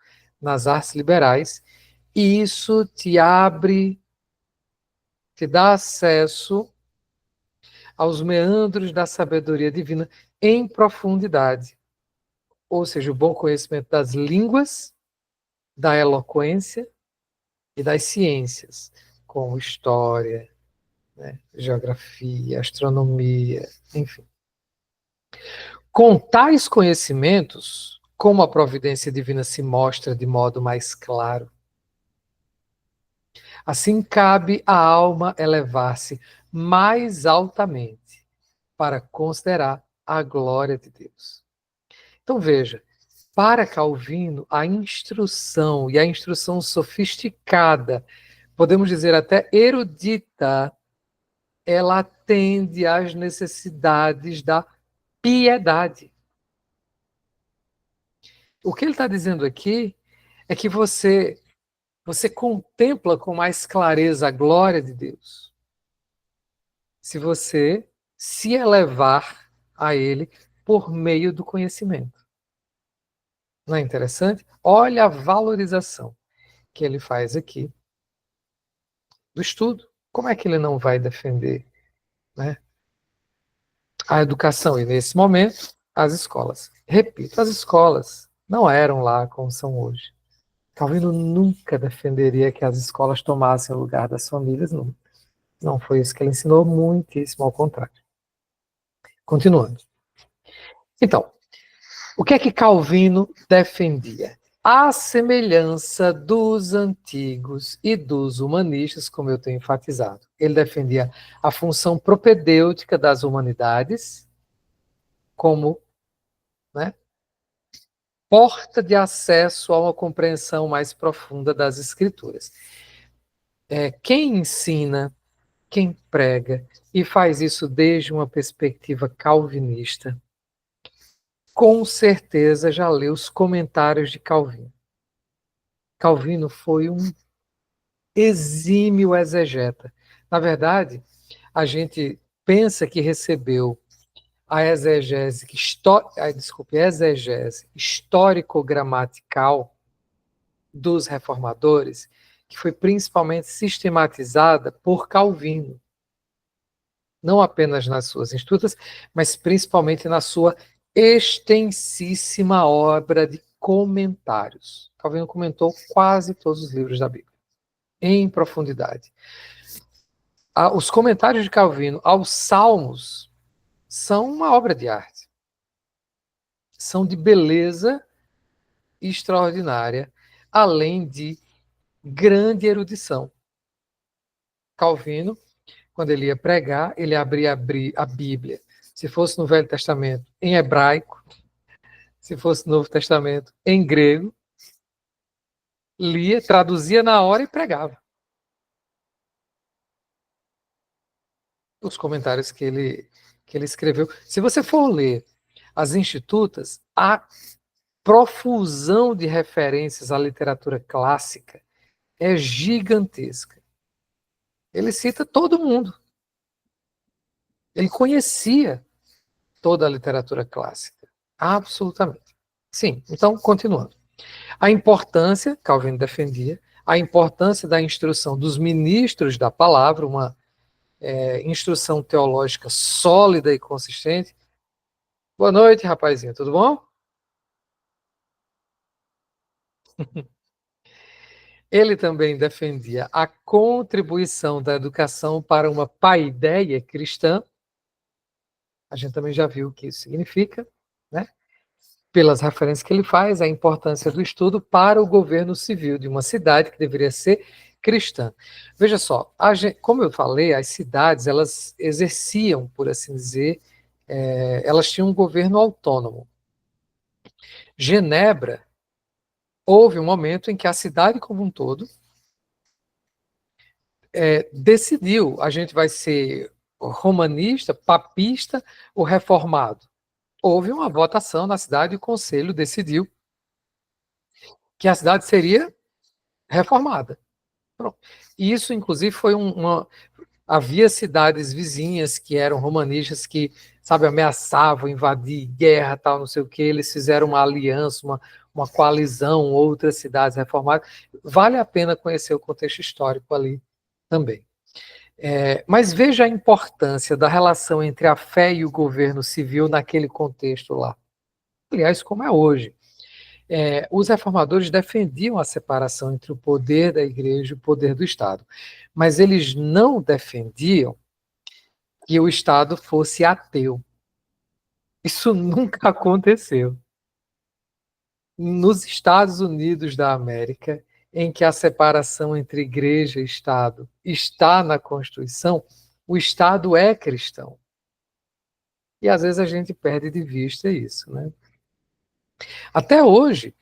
nas artes liberais isso te abre, te dá acesso aos meandros da sabedoria divina em profundidade. Ou seja, o bom conhecimento das línguas, da eloquência e das ciências, como história, né, geografia, astronomia, enfim. Com tais conhecimentos, como a providência divina se mostra de modo mais claro, assim cabe à alma elevar-se mais altamente para considerar a glória de Deus. Então veja, para Calvino, a instrução, e a instrução sofisticada, podemos dizer até erudita, ela atende às necessidades da piedade. O que ele está dizendo aqui é que você contempla com mais clareza a glória de Deus se você se elevar a Ele por meio do conhecimento. Não é interessante? Olha a valorização que ele faz aqui do estudo. Como é que ele não vai defender, né, a educação? E, nesse momento, as escolas. Repito, as escolas não eram lá como são hoje. Calvino nunca defenderia que as escolas tomassem o lugar das famílias, não. Não foi isso que ele ensinou, muitíssimo ao contrário. Continuando. Então, o que é que Calvino defendia? À semelhança dos antigos e dos humanistas, como eu tenho enfatizado. Ele defendia a função propedêutica das humanidades como, né, porta de acesso a uma compreensão mais profunda das Escrituras. Quem ensina, quem prega, e faz isso desde uma perspectiva calvinista, com certeza já leu os comentários de Calvino. Calvino foi um exímio exegeta. Na verdade, a gente pensa que recebeu a exegese, exegese histórico-gramatical dos reformadores, que foi principalmente sistematizada por Calvino. Não apenas nas suas institutas, mas principalmente na sua extensíssima obra de comentários. Calvino comentou quase todos os livros da Bíblia, em profundidade. Os comentários de Calvino aos Salmos são uma obra de arte. São de beleza extraordinária, além de grande erudição. Calvino, quando ele ia pregar, ele abria a Bíblia. Se fosse no Velho Testamento, em hebraico. Se fosse no Novo Testamento, em grego. Lia, traduzia na hora e pregava. Os comentários que ele escreveu. Se você for ler as Institutas, a profusão de referências à literatura clássica é gigantesca. Ele cita todo mundo. Ele conhecia toda a literatura clássica. Absolutamente. Sim, então, continuando. A importância, Calvino defendia, a importância da instrução dos ministros da palavra, uma instrução teológica sólida e consistente. Boa noite, rapazinho, tudo bom? Ele também defendia a contribuição da educação para uma paideia cristã. A gente também já viu o que isso significa, né? Pelas referências que ele faz, a importância do estudo para o governo civil de uma cidade que deveria ser cristã. Veja só, como eu falei, as cidades, elas exerciam, por assim dizer, elas tinham um governo autônomo. Genebra, houve um momento em que a cidade como um todo decidiu, a gente vai ser romanista, papista ou reformado. Houve uma votação na cidade e o conselho decidiu que a cidade seria reformada. Pronto. Isso, inclusive, foi havia cidades vizinhas que eram romanistas que, sabe, ameaçavam invadir, guerra, tal, não sei o que. Eles fizeram uma aliança, uma coalizão, outras cidades reformadas. Vale a pena conhecer o contexto histórico ali também. Mas veja a importância da relação entre a fé e o governo civil naquele contexto lá. Aliás, como é hoje. Os reformadores defendiam a separação entre o poder da igreja e o poder do Estado, mas eles não defendiam que o Estado fosse ateu. Isso nunca aconteceu. Nos Estados Unidos da América, em que a separação entre igreja e Estado está na Constituição, o Estado é cristão. E às vezes a gente perde de vista isso, né? Até hoje,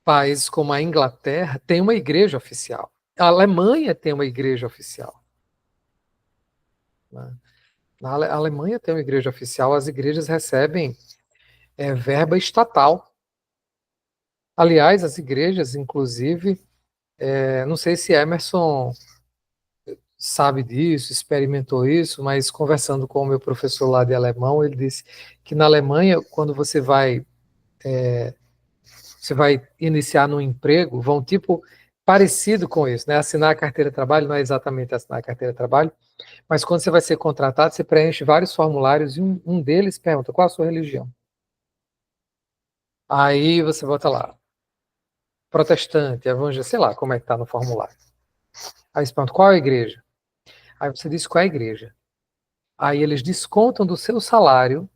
países como a Inglaterra têm uma igreja oficial. A Alemanha tem uma igreja oficial. Na Alemanha tem uma igreja oficial, as igrejas recebem verba estatal. Aliás, as igrejas, inclusive, não sei se Emerson sabe disso, experimentou isso, mas conversando com o meu professor lá de alemão, ele disse que na Alemanha, quando você vai iniciar num emprego, vão tipo parecido com isso, né? Assinar a carteira de trabalho não é exatamente assinar a carteira de trabalho, mas quando você vai ser contratado, você preenche vários formulários e um deles pergunta qual a sua religião. Aí você bota lá, protestante, evangélico, sei lá como é que está no formulário. Aí você pergunta qual é a igreja. Aí você diz qual é a igreja. Aí eles descontam do seu salário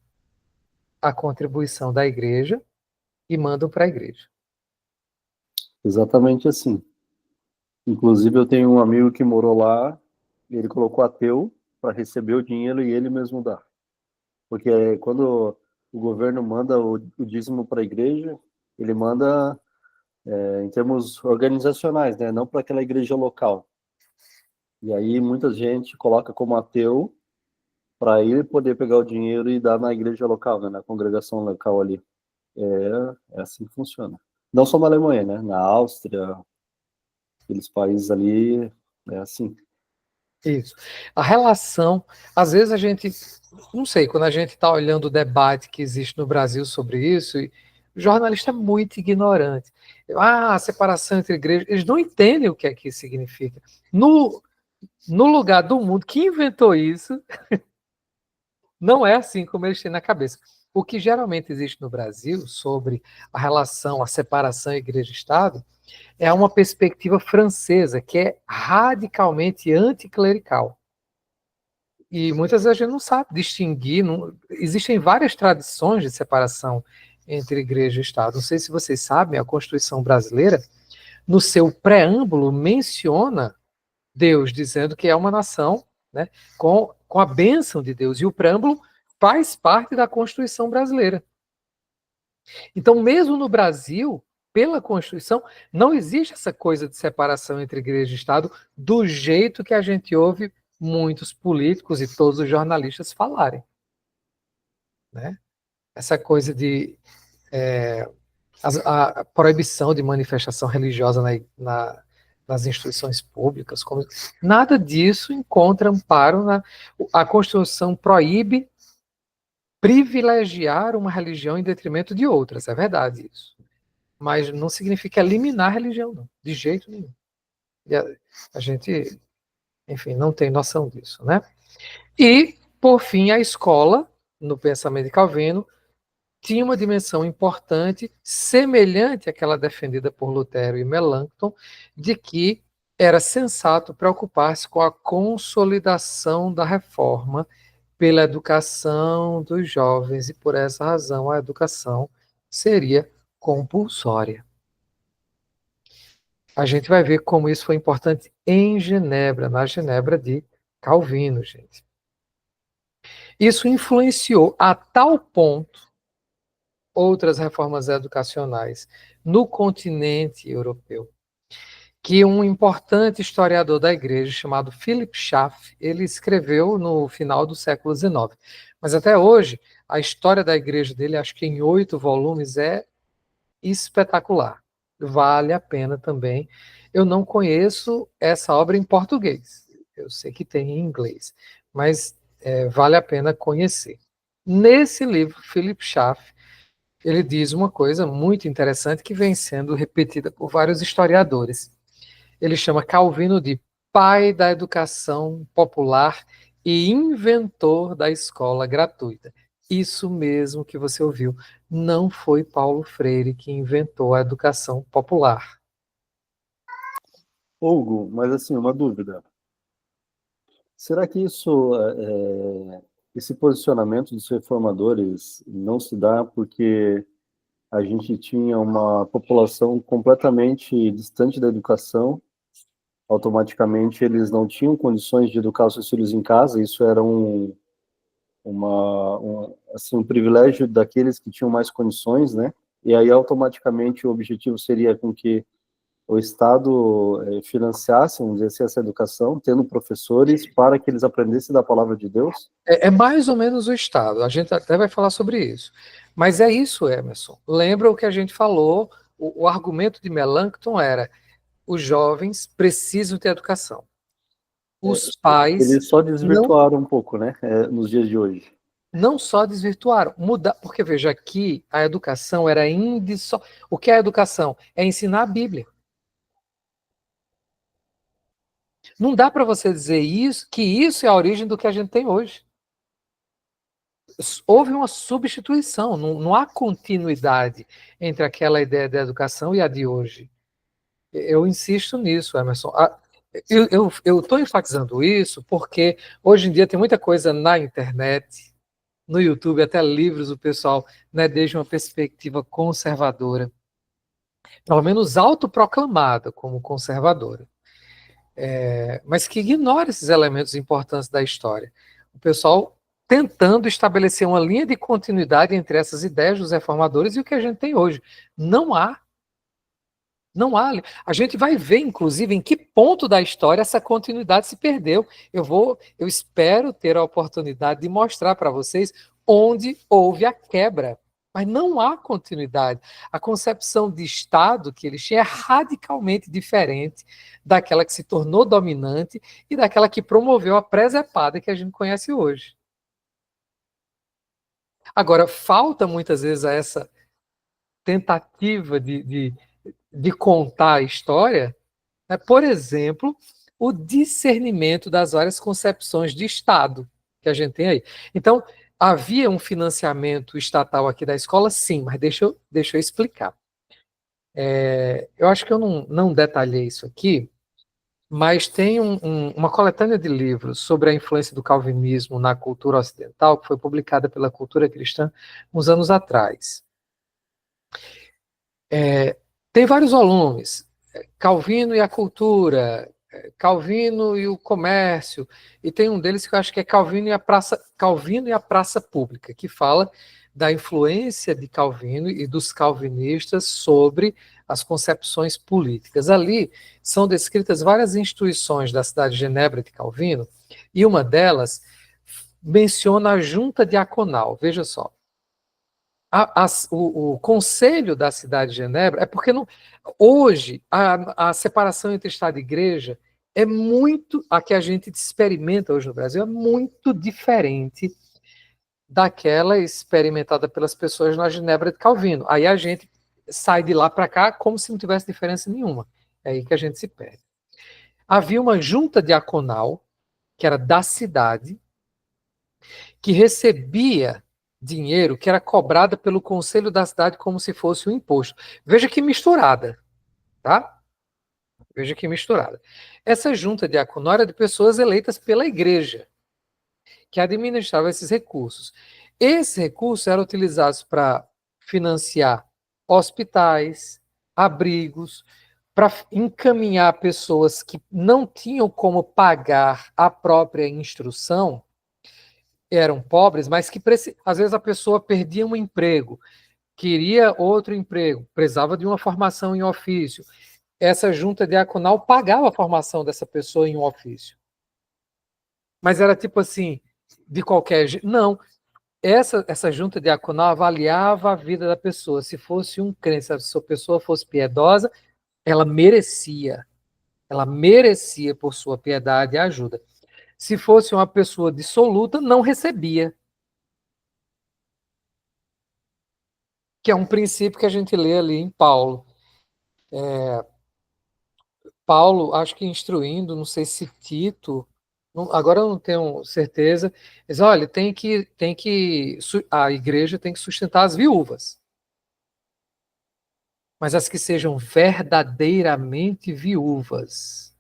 a contribuição da igreja e mandam para a igreja. Exatamente assim. Inclusive, eu tenho um amigo que morou lá, e ele colocou ateu para receber o dinheiro e ele mesmo dá. Porque quando o governo manda o dízimo para a igreja, ele manda em termos organizacionais, né? Não para aquela igreja local. E aí muita gente coloca como ateu para ele poder pegar o dinheiro e dar na igreja local, né? Na congregação local ali. É assim que funciona. Não só na Alemanha, né? Na Áustria, aqueles países ali, é assim. Isso. A relação, às vezes a gente, não sei, quando a gente está olhando o debate que existe no Brasil sobre isso, e o jornalista é muito ignorante. A separação entre igrejas, eles não entendem o que é que isso significa. No lugar do mundo que inventou isso, não é assim como eles têm na cabeça. O que geralmente existe no Brasil sobre a relação, a separação igreja-estado, é uma perspectiva francesa, que é radicalmente anticlerical. E muitas vezes a gente não sabe distinguir, existem várias tradições de separação entre igreja e Estado. Não sei se vocês sabem, a Constituição brasileira, no seu preâmbulo, menciona Deus, dizendo que é uma nação, né, com a bênção de Deus. E o preâmbulo faz parte da Constituição brasileira. Então, mesmo no Brasil, pela Constituição, não existe essa coisa de separação entre igreja e Estado do jeito que a gente ouve muitos políticos e todos os jornalistas falarem. Né? Essa coisa de a proibição de manifestação religiosa nas instituições públicas, nada disso encontra amparo a Constituição proíbe privilegiar uma religião em detrimento de outras, é verdade isso. Mas não significa eliminar a religião, não, de jeito nenhum. E a gente, enfim, não tem noção disso, né? E, por fim, a escola, no pensamento de Calvino, tinha uma dimensão importante, semelhante àquela defendida por Lutero e Melanchthon, de que era sensato preocupar-se com a consolidação da reforma pela educação dos jovens, e por essa razão a educação seria compulsória. A gente vai ver como isso foi importante em Genebra, na Genebra de Calvino, gente. Isso influenciou a tal ponto outras reformas educacionais no continente europeu, que um importante historiador da igreja, chamado Philip Schaff, ele escreveu no final do século XIX. Mas até hoje, a história da igreja dele, acho que em 8 volumes, é espetacular. Vale a pena também. Eu não conheço essa obra em português. Eu sei que tem em inglês, mas vale a pena conhecer. Nesse livro, Philip Schaff, ele diz uma coisa muito interessante que vem sendo repetida por vários historiadores. Ele chama Calvino de pai da educação popular e inventor da escola gratuita. Isso mesmo que você ouviu. Não foi Paulo Freire que inventou a educação popular. Hugo, mas assim, uma dúvida. Será que esse posicionamento dos reformadores não se dá porque a gente tinha uma população completamente distante da educação? Automaticamente eles não tinham condições de educar os seus filhos em casa, isso era um privilégio daqueles que tinham mais condições, né? E aí automaticamente o objetivo seria com que o Estado financiasse, vamos dizer assim, essa educação, tendo professores para que eles aprendessem da palavra de Deus? É mais ou menos o Estado, a gente até vai falar sobre isso. Mas é isso, Emerson. Lembra o que a gente falou, o argumento de Melanchthon era: os jovens precisam ter educação. Os pais Eles só desvirtuaram um pouco, né, nos dias de hoje. não só desvirtuaram, porque veja, aqui a educação era O que é a educação? É ensinar a Bíblia. Não dá para você dizer que isso é a origem do que a gente tem hoje. Houve uma substituição, não há continuidade entre aquela ideia da educação e a de hoje. Eu insisto nisso, Emerson. Eu estou enfatizando isso porque hoje em dia tem muita coisa na internet, no YouTube, até livros, o pessoal, né, desde uma perspectiva conservadora, pelo menos autoproclamada como conservadora, mas que ignora esses elementos importantes da história. O pessoal tentando estabelecer uma linha de continuidade entre essas ideias dos reformadores e o que a gente tem hoje. Não há. Não há. A gente vai ver, inclusive, em que ponto da história essa continuidade se perdeu. Eu espero ter a oportunidade de mostrar para vocês onde houve a quebra. Mas não há continuidade. A concepção de Estado que eles tinham é radicalmente diferente daquela que se tornou dominante e daquela que promoveu a presepada que a gente conhece hoje. Agora, falta muitas vezes a essa tentativa de contar a história, né? Por exemplo, o discernimento das várias concepções de Estado que a gente tem aí. Então, havia um financiamento estatal aqui da escola? Sim, mas deixa eu explicar. Eu acho que eu não detalhei isso aqui, mas tem uma coletânea de livros sobre a influência do calvinismo na cultura ocidental, que foi publicada pela Cultura Cristã uns anos atrás. Tem vários volumes, Calvino e a Cultura, Calvino e o Comércio, e tem um deles que eu acho que é Calvino e a Praça Pública, que fala da influência de Calvino e dos calvinistas sobre as concepções políticas. Ali são descritas várias instituições da cidade de Genebra de Calvino, e uma delas menciona a junta diaconal. Veja só. O conselho da cidade de Genebra é porque hoje a separação entre Estado e Igreja é muito, a que a gente experimenta hoje no Brasil, é muito diferente daquela experimentada pelas pessoas na Genebra de Calvino. Aí a gente sai de lá para cá como se não tivesse diferença nenhuma. É aí que a gente se perde. Havia uma junta diaconal, que era da cidade, que recebia dinheiro que era cobrada pelo conselho da cidade como se fosse um imposto. Veja que misturada, tá? Veja que misturada. Essa junta diaconal era de pessoas eleitas pela igreja, que administrava esses recursos. Esses recursos eram utilizados para financiar hospitais, abrigos, para encaminhar pessoas que não tinham como pagar a própria instrução, eram pobres, mas que às vezes a pessoa perdia um emprego, queria outro emprego, precisava de uma formação em ofício. Essa junta diaconal pagava a formação dessa pessoa em um ofício. Mas era tipo assim, de qualquer jeito. Não. Essa junta diaconal avaliava a vida da pessoa. Se fosse um crente, se a pessoa fosse piedosa, ela merecia. Ela merecia, por sua piedade, a ajuda. Se fosse uma pessoa dissoluta, não recebia. que é um princípio que a gente lê ali em Paulo. Paulo, acho que instruindo, não sei se Tito, agora eu não tenho certeza, mas olha, a igreja tem que sustentar as viúvas, mas as que sejam verdadeiramente viúvas,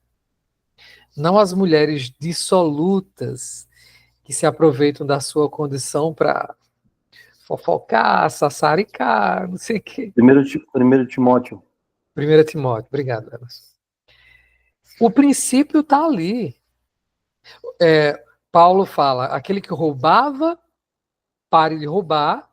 não as mulheres dissolutas que se aproveitam da sua condição para fofocar, sassaricar, não sei o quê. 1 Timóteo. 1 Timóteo, obrigado, Emerson. O princípio está ali. Paulo fala, aquele que roubava, pare de roubar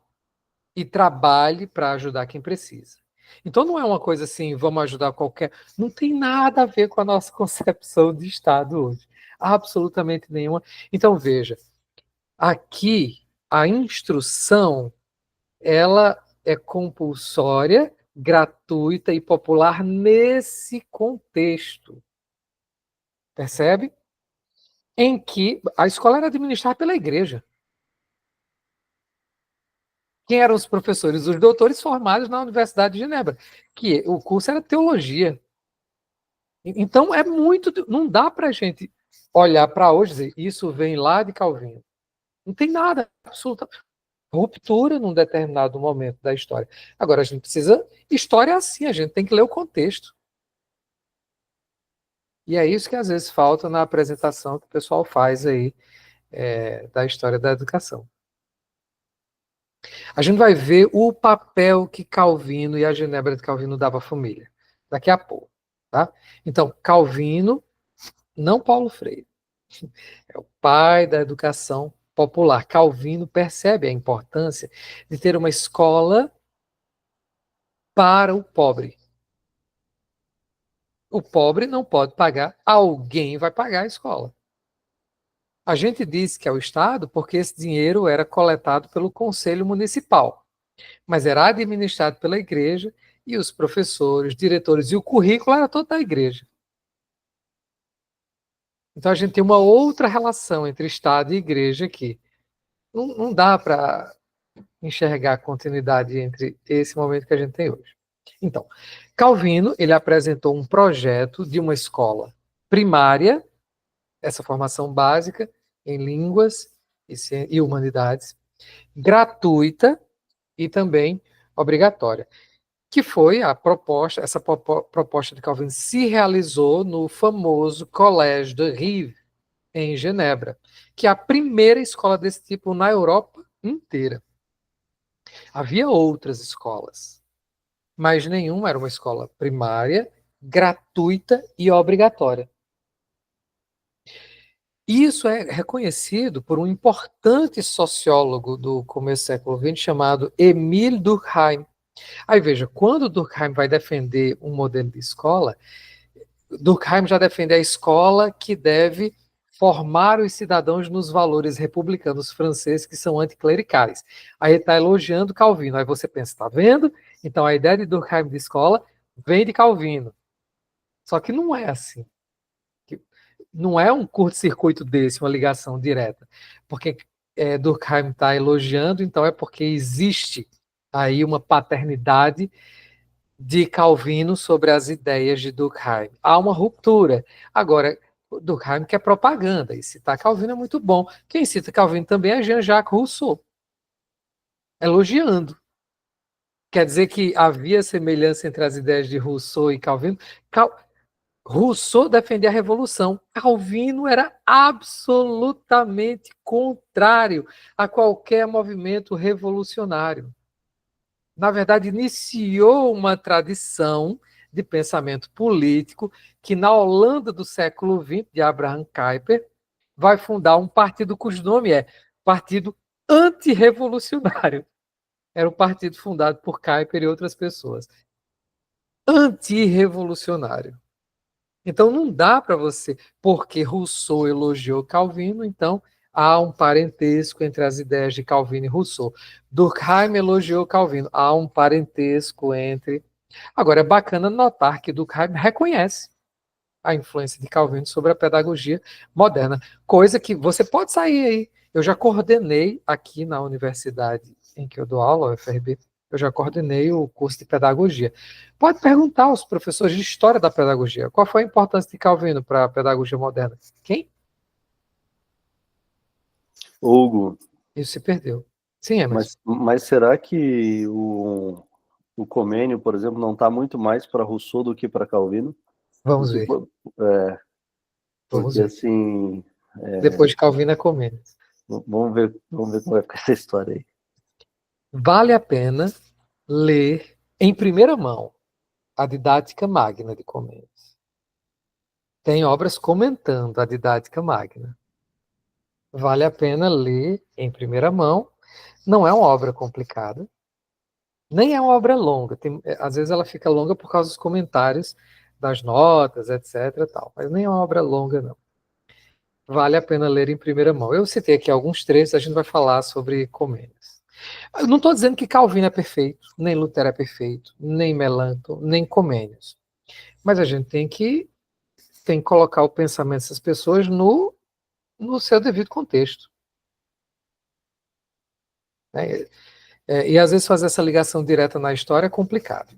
e trabalhe para ajudar quem precisa. Então não é uma coisa assim, vamos ajudar qualquer... Não tem nada a ver com a nossa concepção de Estado hoje. Absolutamente nenhuma. Então veja, aqui a instrução, ela é compulsória, gratuita e popular nesse contexto. Percebe? Em que a escola era administrada pela igreja. Quem eram os professores? Os doutores formados na Universidade de Genebra, que o curso era teologia. Então, não dá para a gente olhar para hoje e dizer, isso vem lá de Calvino. Não tem nada, absoluta ruptura num determinado momento da história. Agora, a gente precisa... História é assim, a gente tem que ler o contexto. E é isso que às vezes falta na apresentação que o pessoal faz aí da história da educação. A gente vai ver o papel que Calvino e a Genebra de Calvino dava à família, daqui a pouco. Tá? Então, Calvino, não Paulo Freire, é o pai da educação popular. Calvino percebe a importância de ter uma escola para o pobre. O pobre não pode pagar, alguém vai pagar a escola. A gente diz que é o Estado porque esse dinheiro era coletado pelo Conselho Municipal, mas era administrado pela igreja e os professores, diretores e o currículo era todo da igreja. Então a gente tem uma outra relação entre Estado e igreja aqui. Não dá para enxergar a continuidade entre esse momento que a gente tem hoje. Então, Calvino, ele apresentou um projeto de uma escola primária, essa formação básica em línguas e humanidades, gratuita e também obrigatória, que foi essa proposta de Calvino se realizou no famoso Collège de Rive, em Genebra, que é a primeira escola desse tipo na Europa inteira. Havia outras escolas, mas nenhuma era uma escola primária, gratuita e obrigatória. Isso é reconhecido por um importante sociólogo do começo do século XX chamado Émile Durkheim. Aí veja, quando Durkheim vai defender um modelo de escola, Durkheim já defende a escola que deve formar os cidadãos nos valores republicanos franceses que são anticlericais. Aí ele está elogiando Calvino. Aí você pensa, está vendo? Então a ideia de Durkheim de escola vem de Calvino. Só que não é assim. Não é um curto-circuito desse, uma ligação direta. Porque Durkheim está elogiando, então é porque existe aí uma paternidade de Calvino sobre as ideias de Durkheim. Há uma ruptura. Agora, Durkheim quer propaganda, e citar Calvino é muito bom. Quem cita Calvino também é Jean-Jacques Rousseau, elogiando. Quer dizer que havia semelhança entre as ideias de Rousseau e Calvino? Rousseau defendia a revolução. Calvino era absolutamente contrário a qualquer movimento revolucionário. Na verdade, iniciou uma tradição de pensamento político que, na Holanda do século XX, de Abraham Kuyper, vai fundar um partido cujo nome é Partido Antirrevolucionário. Era um partido fundado por Kuyper e outras pessoas. Antirrevolucionário. Então, não dá para você, porque Rousseau elogiou Calvino, então há um parentesco entre as ideias de Calvino e Rousseau. Durkheim elogiou Calvino, há um parentesco entre... Agora, é bacana notar que Durkheim reconhece a influência de Calvino sobre a pedagogia moderna, coisa que você pode sair aí. Eu já coordenei aqui na universidade em que eu dou aula, a UFRB, eu já coordenei o curso de pedagogia. Pode perguntar aos professores de história da pedagogia, qual foi a importância de Calvino para a pedagogia moderna? Quem? Hugo, Isso se perdeu. Sim, Emerson. mas será que o Comênio, por exemplo, não está muito mais para Rousseau do que para Calvino? Vamos ver. É, Vamos porque ver. assim, Depois de Calvino é Comênios. vamos ver como vai ficar essa história aí. Vale a pena ler em primeira mão a Didática Magna de Comênios. Tem obras comentando a Didática Magna. Vale a pena ler em primeira mão. Não é uma obra complicada, nem é uma obra longa. Às vezes ela fica longa por causa dos comentários, das notas, etc. Tal, mas nem é uma obra longa, não. Vale a pena ler em primeira mão. Eu citei aqui alguns trechos, a gente vai falar sobre Comênios. Eu não estou dizendo que Calvino é perfeito, nem Lutero é perfeito, nem Melanchthon, nem Comênios. Mas a gente tem que colocar o pensamento dessas pessoas no seu devido contexto. Né? E às vezes fazer essa ligação direta na história é complicado.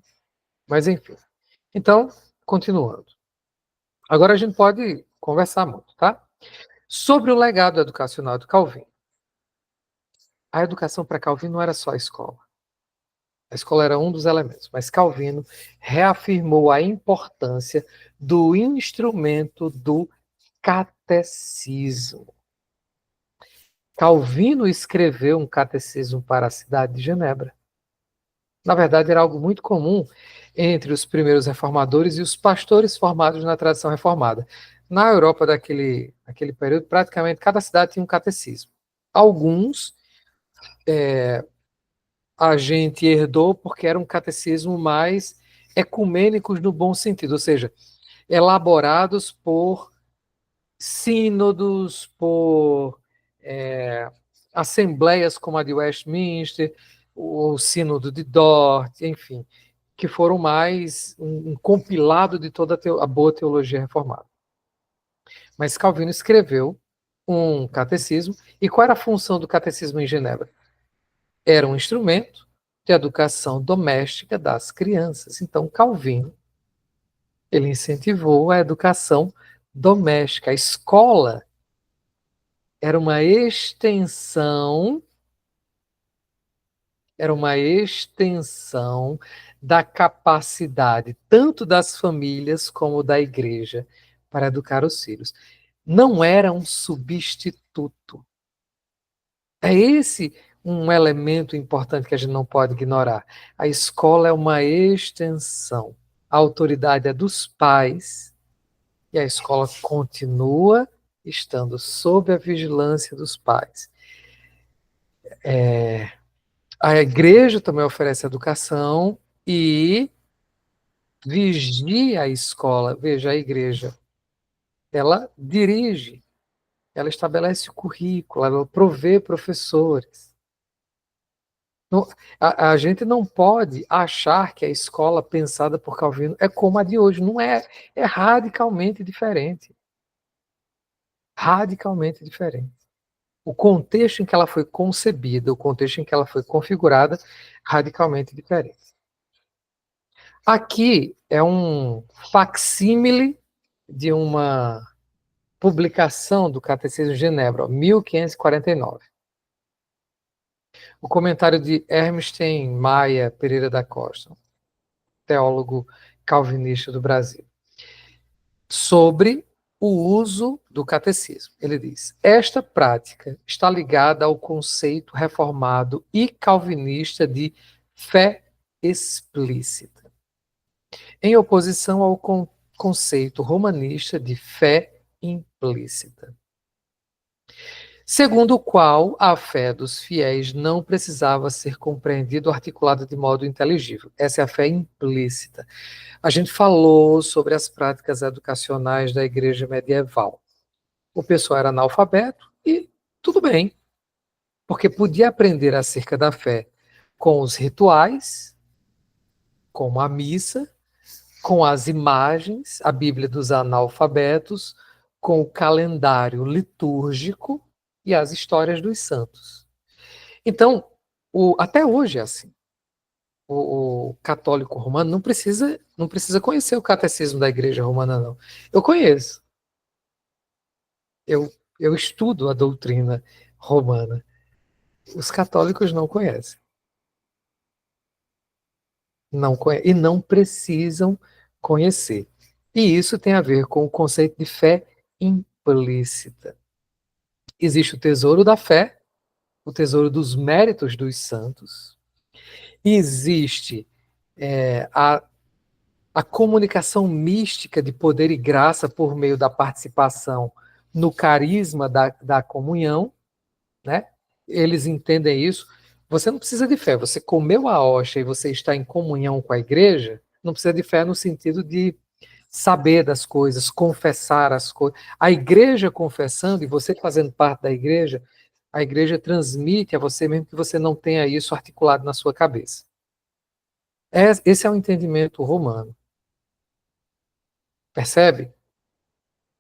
Mas enfim. Então, continuando. Agora a gente pode conversar muito, tá? Sobre o legado educacional de Calvino. A educação para Calvino não era só a escola. A escola era um dos elementos, mas Calvino reafirmou a importância do instrumento do catecismo. Calvino escreveu um catecismo para a cidade de Genebra. Na verdade, era algo muito comum entre os primeiros reformadores e os pastores formados na tradição reformada. Na Europa daquele período, praticamente cada cidade tinha um catecismo. Alguns a gente herdou porque era um catecismo mais ecumênicos no bom sentido, ou seja, elaborados por sínodos, por assembleias como a de Westminster, o sínodo de Dort, enfim, que foram mais um compilado de toda a boa teologia reformada. Mas Calvino escreveu um catecismo, e qual era a função do catecismo em Genebra? Era um instrumento de educação doméstica das crianças. Então, Calvino, ele incentivou a educação doméstica. A escola era uma extensão da capacidade tanto das famílias como da igreja para educar os filhos. Não era um substituto. É esse um elemento importante que a gente não pode ignorar. A escola é uma extensão. A autoridade é dos pais e a escola continua estando sob a vigilância dos pais. A igreja também oferece educação e vigia a escola. Veja, a igreja, ela dirige, ela estabelece o currículo, ela provê professores. A gente não pode achar que a escola pensada por Calvino é como a de hoje. Não é. É radicalmente diferente. Radicalmente diferente. O contexto em que ela foi concebida, o contexto em que ela foi configurada, radicalmente diferente. Aqui é um facsímile de uma publicação do Catecismo de Genebra, 1549. O comentário de Hermstein Maia Pereira da Costa, teólogo calvinista do Brasil, sobre o uso do catecismo. Ele diz: esta prática está ligada ao conceito reformado e calvinista de fé explícita, em oposição ao conceito romanista de fé implícita, segundo o qual a fé dos fiéis não precisava ser compreendida ou articulada de modo inteligível. Essa é a fé implícita. A gente falou sobre as práticas educacionais da igreja medieval. O pessoal era analfabeto e tudo bem, porque podia aprender acerca da fé com os rituais, como a missa, com as imagens, a Bíblia dos analfabetos, com o calendário litúrgico e as histórias dos santos. Então, até hoje é assim. o católico romano não precisa conhecer o catecismo da Igreja Romana, não. Eu conheço. Eu estudo a doutrina romana. Os católicos não conhecem. E não precisam conhecer. E isso tem a ver com o conceito de fé implícita. Existe o tesouro da fé, o tesouro dos méritos dos santos. Existe a comunicação mística de poder e graça por meio da participação no carisma da comunhão, né? Eles entendem isso. Você não precisa de fé. Você comeu a hóstia e você está em comunhão com a igreja, não precisa de fé no sentido de saber das coisas, confessar as coisas. A igreja confessando e você fazendo parte da igreja, a igreja transmite a você, mesmo que você não tenha isso articulado na sua cabeça. Esse é o entendimento romano. Percebe?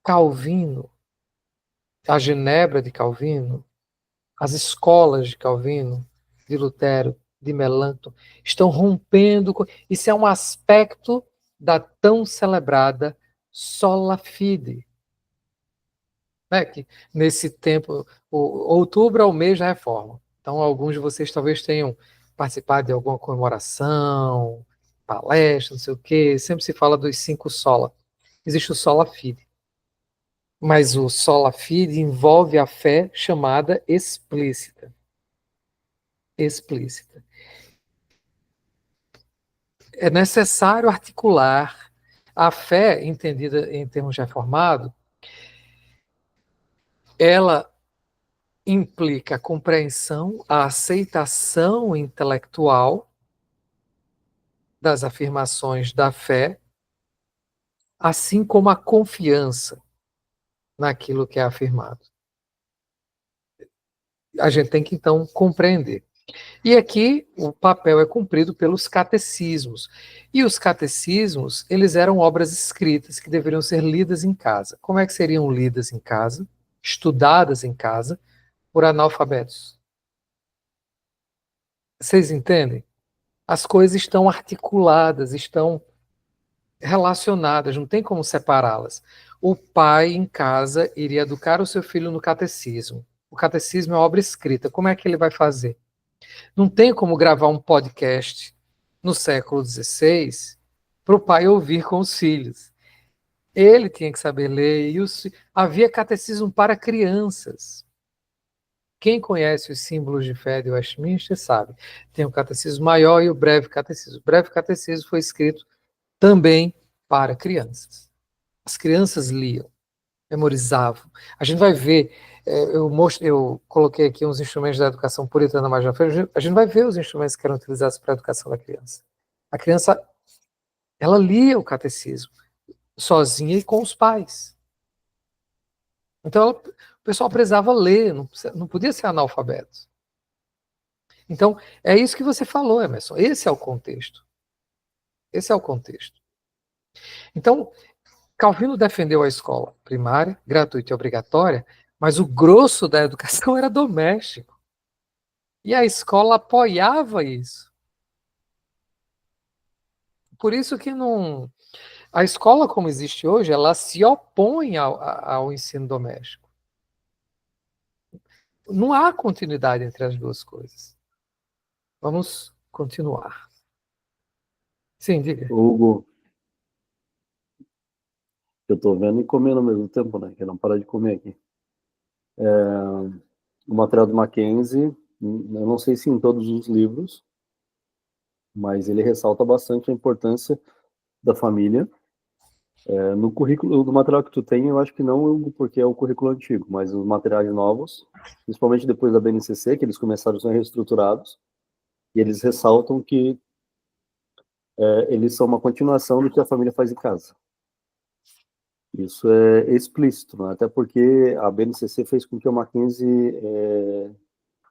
Calvino, a Genebra de Calvino, as escolas de Calvino, de Lutero, de Melanchthon, estão rompendo. Isso é um aspecto da tão celebrada sola fide. Né? Que nesse tempo, outubro é o mês da reforma. Então, alguns de vocês talvez tenham participado de alguma comemoração, palestra, não sei o quê. Sempre se fala dos 5 sola. Existe o sola fide. Mas o sola fide envolve a fé chamada explícita. Explícita. É necessário articular a fé, entendida em termos reformados, ela implica a compreensão, a aceitação intelectual das afirmações da fé, assim como a confiança naquilo que é afirmado. A gente tem que, então, compreender. E aqui o papel é cumprido pelos catecismos. E os catecismos, eles eram obras escritas que deveriam ser lidas em casa. Como é que seriam lidas em casa? Estudadas em casa por analfabetos. Vocês entendem? As coisas estão articuladas, estão relacionadas, não tem como separá-las. O pai, em casa, iria educar o seu filho no catecismo. O catecismo é obra escrita. Como é que ele vai fazer? Não tem como gravar um podcast no século XVI para o pai ouvir com os filhos. Ele tinha que saber ler. Havia catecismo para crianças. Quem conhece os símbolos de fé de Westminster sabe. Tem o catecismo maior e o breve catecismo. O breve catecismo foi escrito também para crianças. As crianças liam, memorizavam. A gente vai ver, eu coloquei aqui uns instrumentos da educação puritana mais na frente, a gente vai ver os instrumentos que eram utilizados para a educação da criança. A criança, ela lia o catecismo, sozinha e com os pais. Então, o pessoal precisava ler, não podia ser analfabeto. Então, é isso que você falou, Emerson. Esse é o contexto. Esse é o contexto. Então, Calvino defendeu a escola primária, gratuita e obrigatória, mas o grosso da educação era doméstico. E a escola apoiava isso. Por isso que não... A escola, como existe hoje, ela se opõe ao ensino doméstico. Não há continuidade entre as duas coisas. Vamos continuar. Sim, diga. Hugo, eu tô vendo e comendo ao mesmo tempo, né? Que não para de comer aqui. O material do Mackenzie, eu não sei se em todos os livros, mas ele ressalta bastante a importância da família. No currículo, do material que tu tem, eu acho que não, Hugo, porque é o currículo antigo, mas os materiais novos, principalmente depois da BNCC, que eles começaram a ser reestruturados, e eles ressaltam que eles são uma continuação do que a família faz em casa. Isso é explícito, né? Até porque a BNCC fez com que o Mackenzie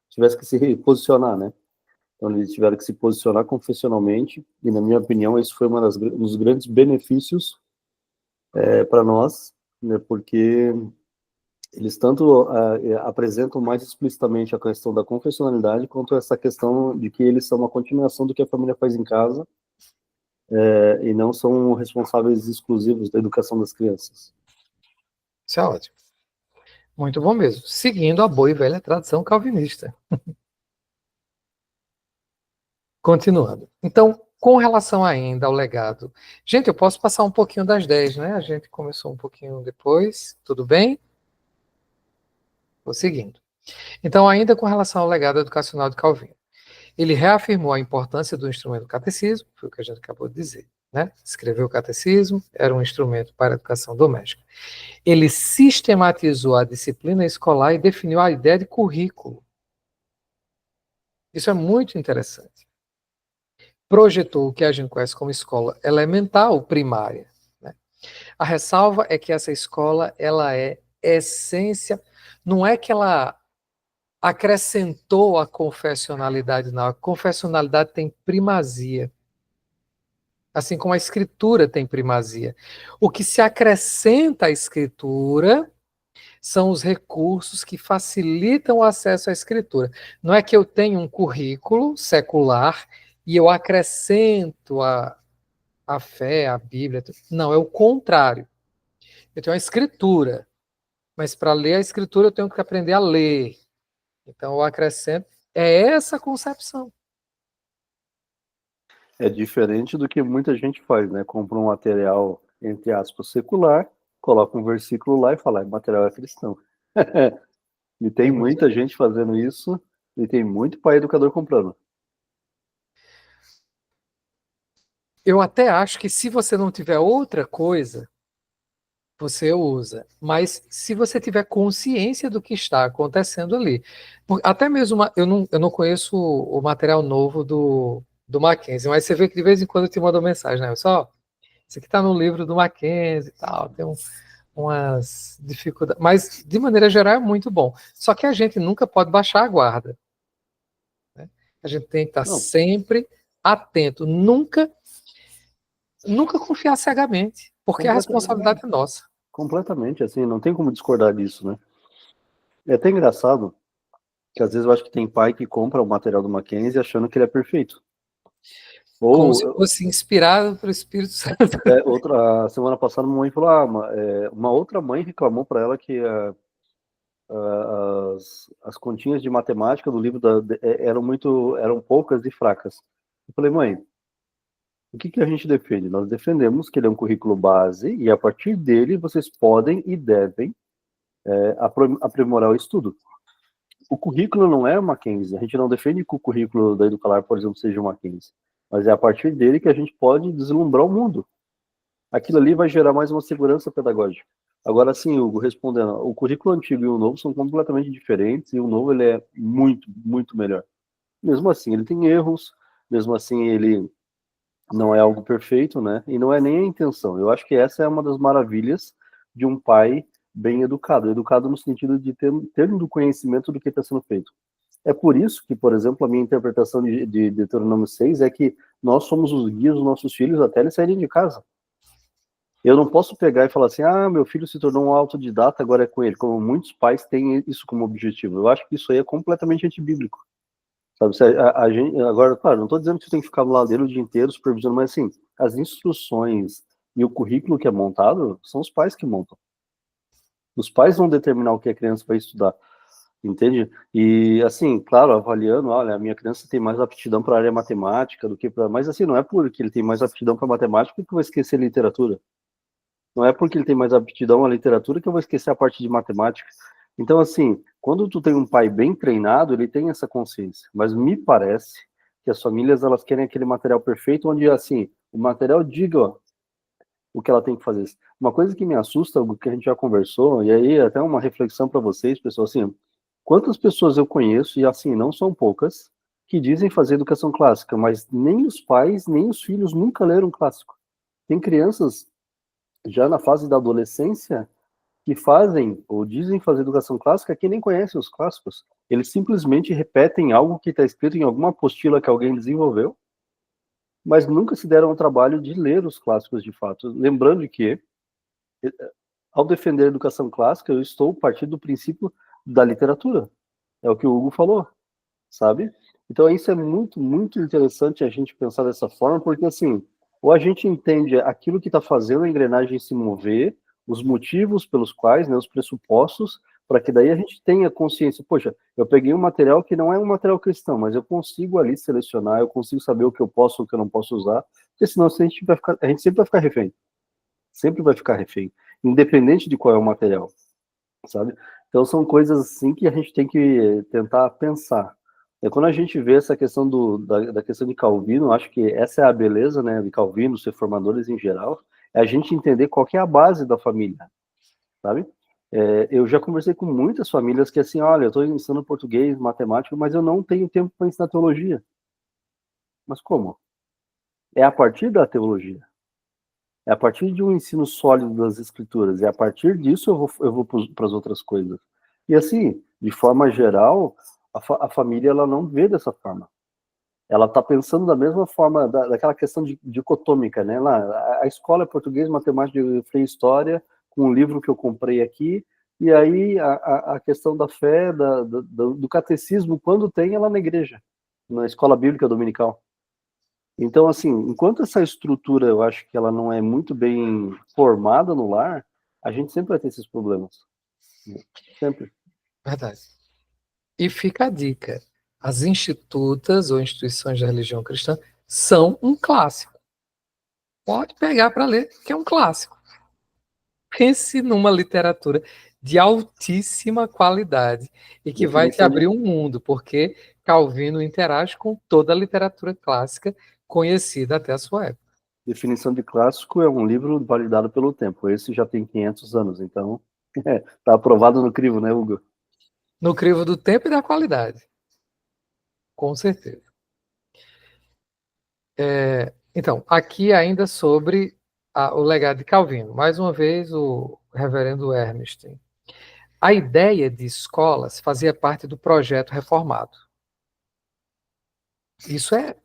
tivesse que se posicionar, né? Então, eles tiveram que se posicionar confessionalmente, e, na minha opinião, isso foi um dos grandes benefícios para nós, né? Porque eles tanto apresentam mais explicitamente a questão da confessionalidade, quanto essa questão de que eles são uma continuação do que a família faz em casa, e não são responsáveis exclusivos da educação das crianças. Isso é ótimo. Muito bom mesmo. Seguindo a boa e velha tradição calvinista. Continuando. Então, com relação ainda ao legado. Gente, eu posso passar um pouquinho das 10, né? A gente começou um pouquinho depois. Tudo bem? Vou seguindo. Então, ainda com relação ao legado educacional de Calvino. Ele reafirmou a importância do instrumento do catecismo, foi o que a gente acabou de dizer, né? Escreveu o catecismo, era um instrumento para a educação doméstica. Ele sistematizou a disciplina escolar e definiu a ideia de currículo. Isso é muito interessante. Projetou o que a gente conhece como escola elementar ou primária, né? A ressalva é que essa escola, ela é essência, não é que ela acrescentou a confessionalidade, não. A confessionalidade tem primazia. Assim como a escritura tem primazia. O que se acrescenta à escritura são os recursos que facilitam o acesso à escritura. Não é que eu tenho um currículo secular e eu acrescento a fé, a Bíblia. Não, é o contrário. Eu tenho a escritura, mas para ler a escritura eu tenho que aprender a ler. Então eu acrescento. É essa concepção. É diferente do que muita gente faz, né? Compra um material, entre aspas, secular, coloca um versículo lá e fala, o material é cristão. E tem muita gente fazendo isso, e tem muito pai educador comprando. Eu até acho que se você não tiver outra coisa, você usa. Mas se você tiver consciência do que está acontecendo ali. Até mesmo, eu não conheço o material novo do Mackenzie, mas você vê que de vez em quando eu te mando mensagem, né? Só, isso aqui está no livro do Mackenzie e tal, tem umas dificuldades. Mas, de maneira geral, é muito bom. Só que a gente nunca pode baixar a guarda, né? A gente tem que estar sempre atento, nunca confiar cegamente, porque a responsabilidade é nossa. Completamente, assim, não tem como discordar disso, né? É até engraçado que às vezes eu acho que tem pai que compra o material do Mackenzie achando que ele é perfeito. Como se fosse inspirado pelo Espírito Santo. A semana passada, uma mãe falou, uma outra mãe reclamou para ela que as continhas de matemática do livro eram poucas e fracas. Eu falei, mãe, o que a gente defende? Nós defendemos que ele é um currículo base e a partir dele vocês podem e devem aprimorar o estudo. O currículo não é o Mackenzie. A gente não defende que o currículo da Educalar, por exemplo, seja o Mackenzie. Mas é a partir dele que a gente pode deslumbrar o mundo. Aquilo ali vai gerar mais uma segurança pedagógica. Agora sim, Hugo, respondendo, o currículo antigo e o novo são completamente diferentes e o novo ele é muito, muito melhor. Mesmo assim, ele tem erros, mesmo assim, ele não é algo perfeito, né? E não é nem a intenção. Eu acho que essa é uma das maravilhas de um pai bem educado. Educado no sentido de ter do conhecimento do que está sendo feito. É por isso que, por exemplo, a minha interpretação de Deuteronômio 6 é que nós somos os guias dos nossos filhos até eles saírem de casa. Eu não posso pegar e falar assim, meu filho se tornou um autodidata, agora é com ele, como muitos pais têm isso como objetivo. Eu acho que isso aí é completamente antibíblico. Sabe, a gente, agora, claro, não estou dizendo que você tem que ficar do lado dele o dia inteiro supervisionando, mas assim, as instruções e o currículo que é montado são os pais que montam. Os pais vão determinar o que a criança vai estudar, entende? E assim, claro, avaliando, olha, a minha criança tem mais aptidão para a área matemática do que para... Mas assim, não é porque ele tem mais aptidão para matemática que eu vou esquecer literatura. Não é porque ele tem mais aptidão à literatura que eu vou esquecer a parte de matemática. Então, assim, quando tu tem um pai bem treinado, ele tem essa consciência. Mas me parece que as famílias, elas querem aquele material perfeito, onde, assim, o material diga o que ela tem que fazer. Uma coisa que me assusta, o que a gente já conversou, e aí até uma reflexão para vocês, pessoal, assim, quantas pessoas eu conheço, e assim, não são poucas, que dizem fazer educação clássica, mas nem os pais, nem os filhos nunca leram clássico. Tem crianças já na fase da adolescência, que fazem ou dizem fazer educação clássica que nem conhecem os clássicos. Eles simplesmente repetem algo que está escrito em alguma apostila que alguém desenvolveu, mas nunca se deram ao trabalho de ler os clássicos de fato. Lembrando que ao defender a educação clássica, eu estou partindo do princípio da literatura. É o que o Hugo falou, sabe? Então isso é muito, muito interessante a gente pensar dessa forma, porque assim, ou a gente entende aquilo que está fazendo a engrenagem se mover, os motivos pelos quais, né, os pressupostos, para que daí a gente tenha consciência, poxa, eu peguei um material que não é um material cristão, mas eu consigo ali selecionar, eu consigo saber o que eu posso, o que eu não posso usar, porque senão a gente sempre vai ficar refém. Sempre vai ficar refém, independente de qual é o material, sabe? Então são coisas assim que a gente tem que tentar pensar. E quando a gente vê essa questão da questão de Calvino, acho que essa é a beleza, né, de Calvino, os reformadores em geral, é a gente entender qual que é a base da família, sabe? Eu já conversei com muitas famílias que assim, olha, eu estou ensinando português, matemática, mas eu não tenho tempo para ensinar teologia. Mas como? É a partir da teologia. É a partir de um ensino sólido das escrituras. E a partir disso eu vou para as outras coisas. E assim, de forma geral, a família ela não vê dessa forma. Ela está pensando da mesma forma, daquela questão dicotômica, né? Lá, a escola é português, matemática, geografia e história, com um livro que eu comprei aqui, e aí a questão da fé, do catecismo, quando tem, ela na igreja, na escola bíblica dominical. Então, assim, enquanto essa estrutura, eu acho que ela não é muito bem formada no lar, a gente sempre vai ter esses problemas. Sempre. Verdade. E fica a dica. As institutas ou instituições da religião cristã são um clássico. Pode pegar para ler, que é um clássico. Pense numa literatura de altíssima qualidade e que vai te abrir um mundo, porque Calvino interage com toda a literatura clássica conhecida até a sua época. Definição de clássico é um livro validado pelo tempo. Esse já tem 500 anos, então está aprovado no crivo, né, Hugo? No crivo do tempo e da qualidade. Com certeza. Então, aqui ainda sobre o legado de Calvino. Mais uma vez, o reverendo Ernest. A ideia de escolas fazia parte do projeto reformado. Isso é,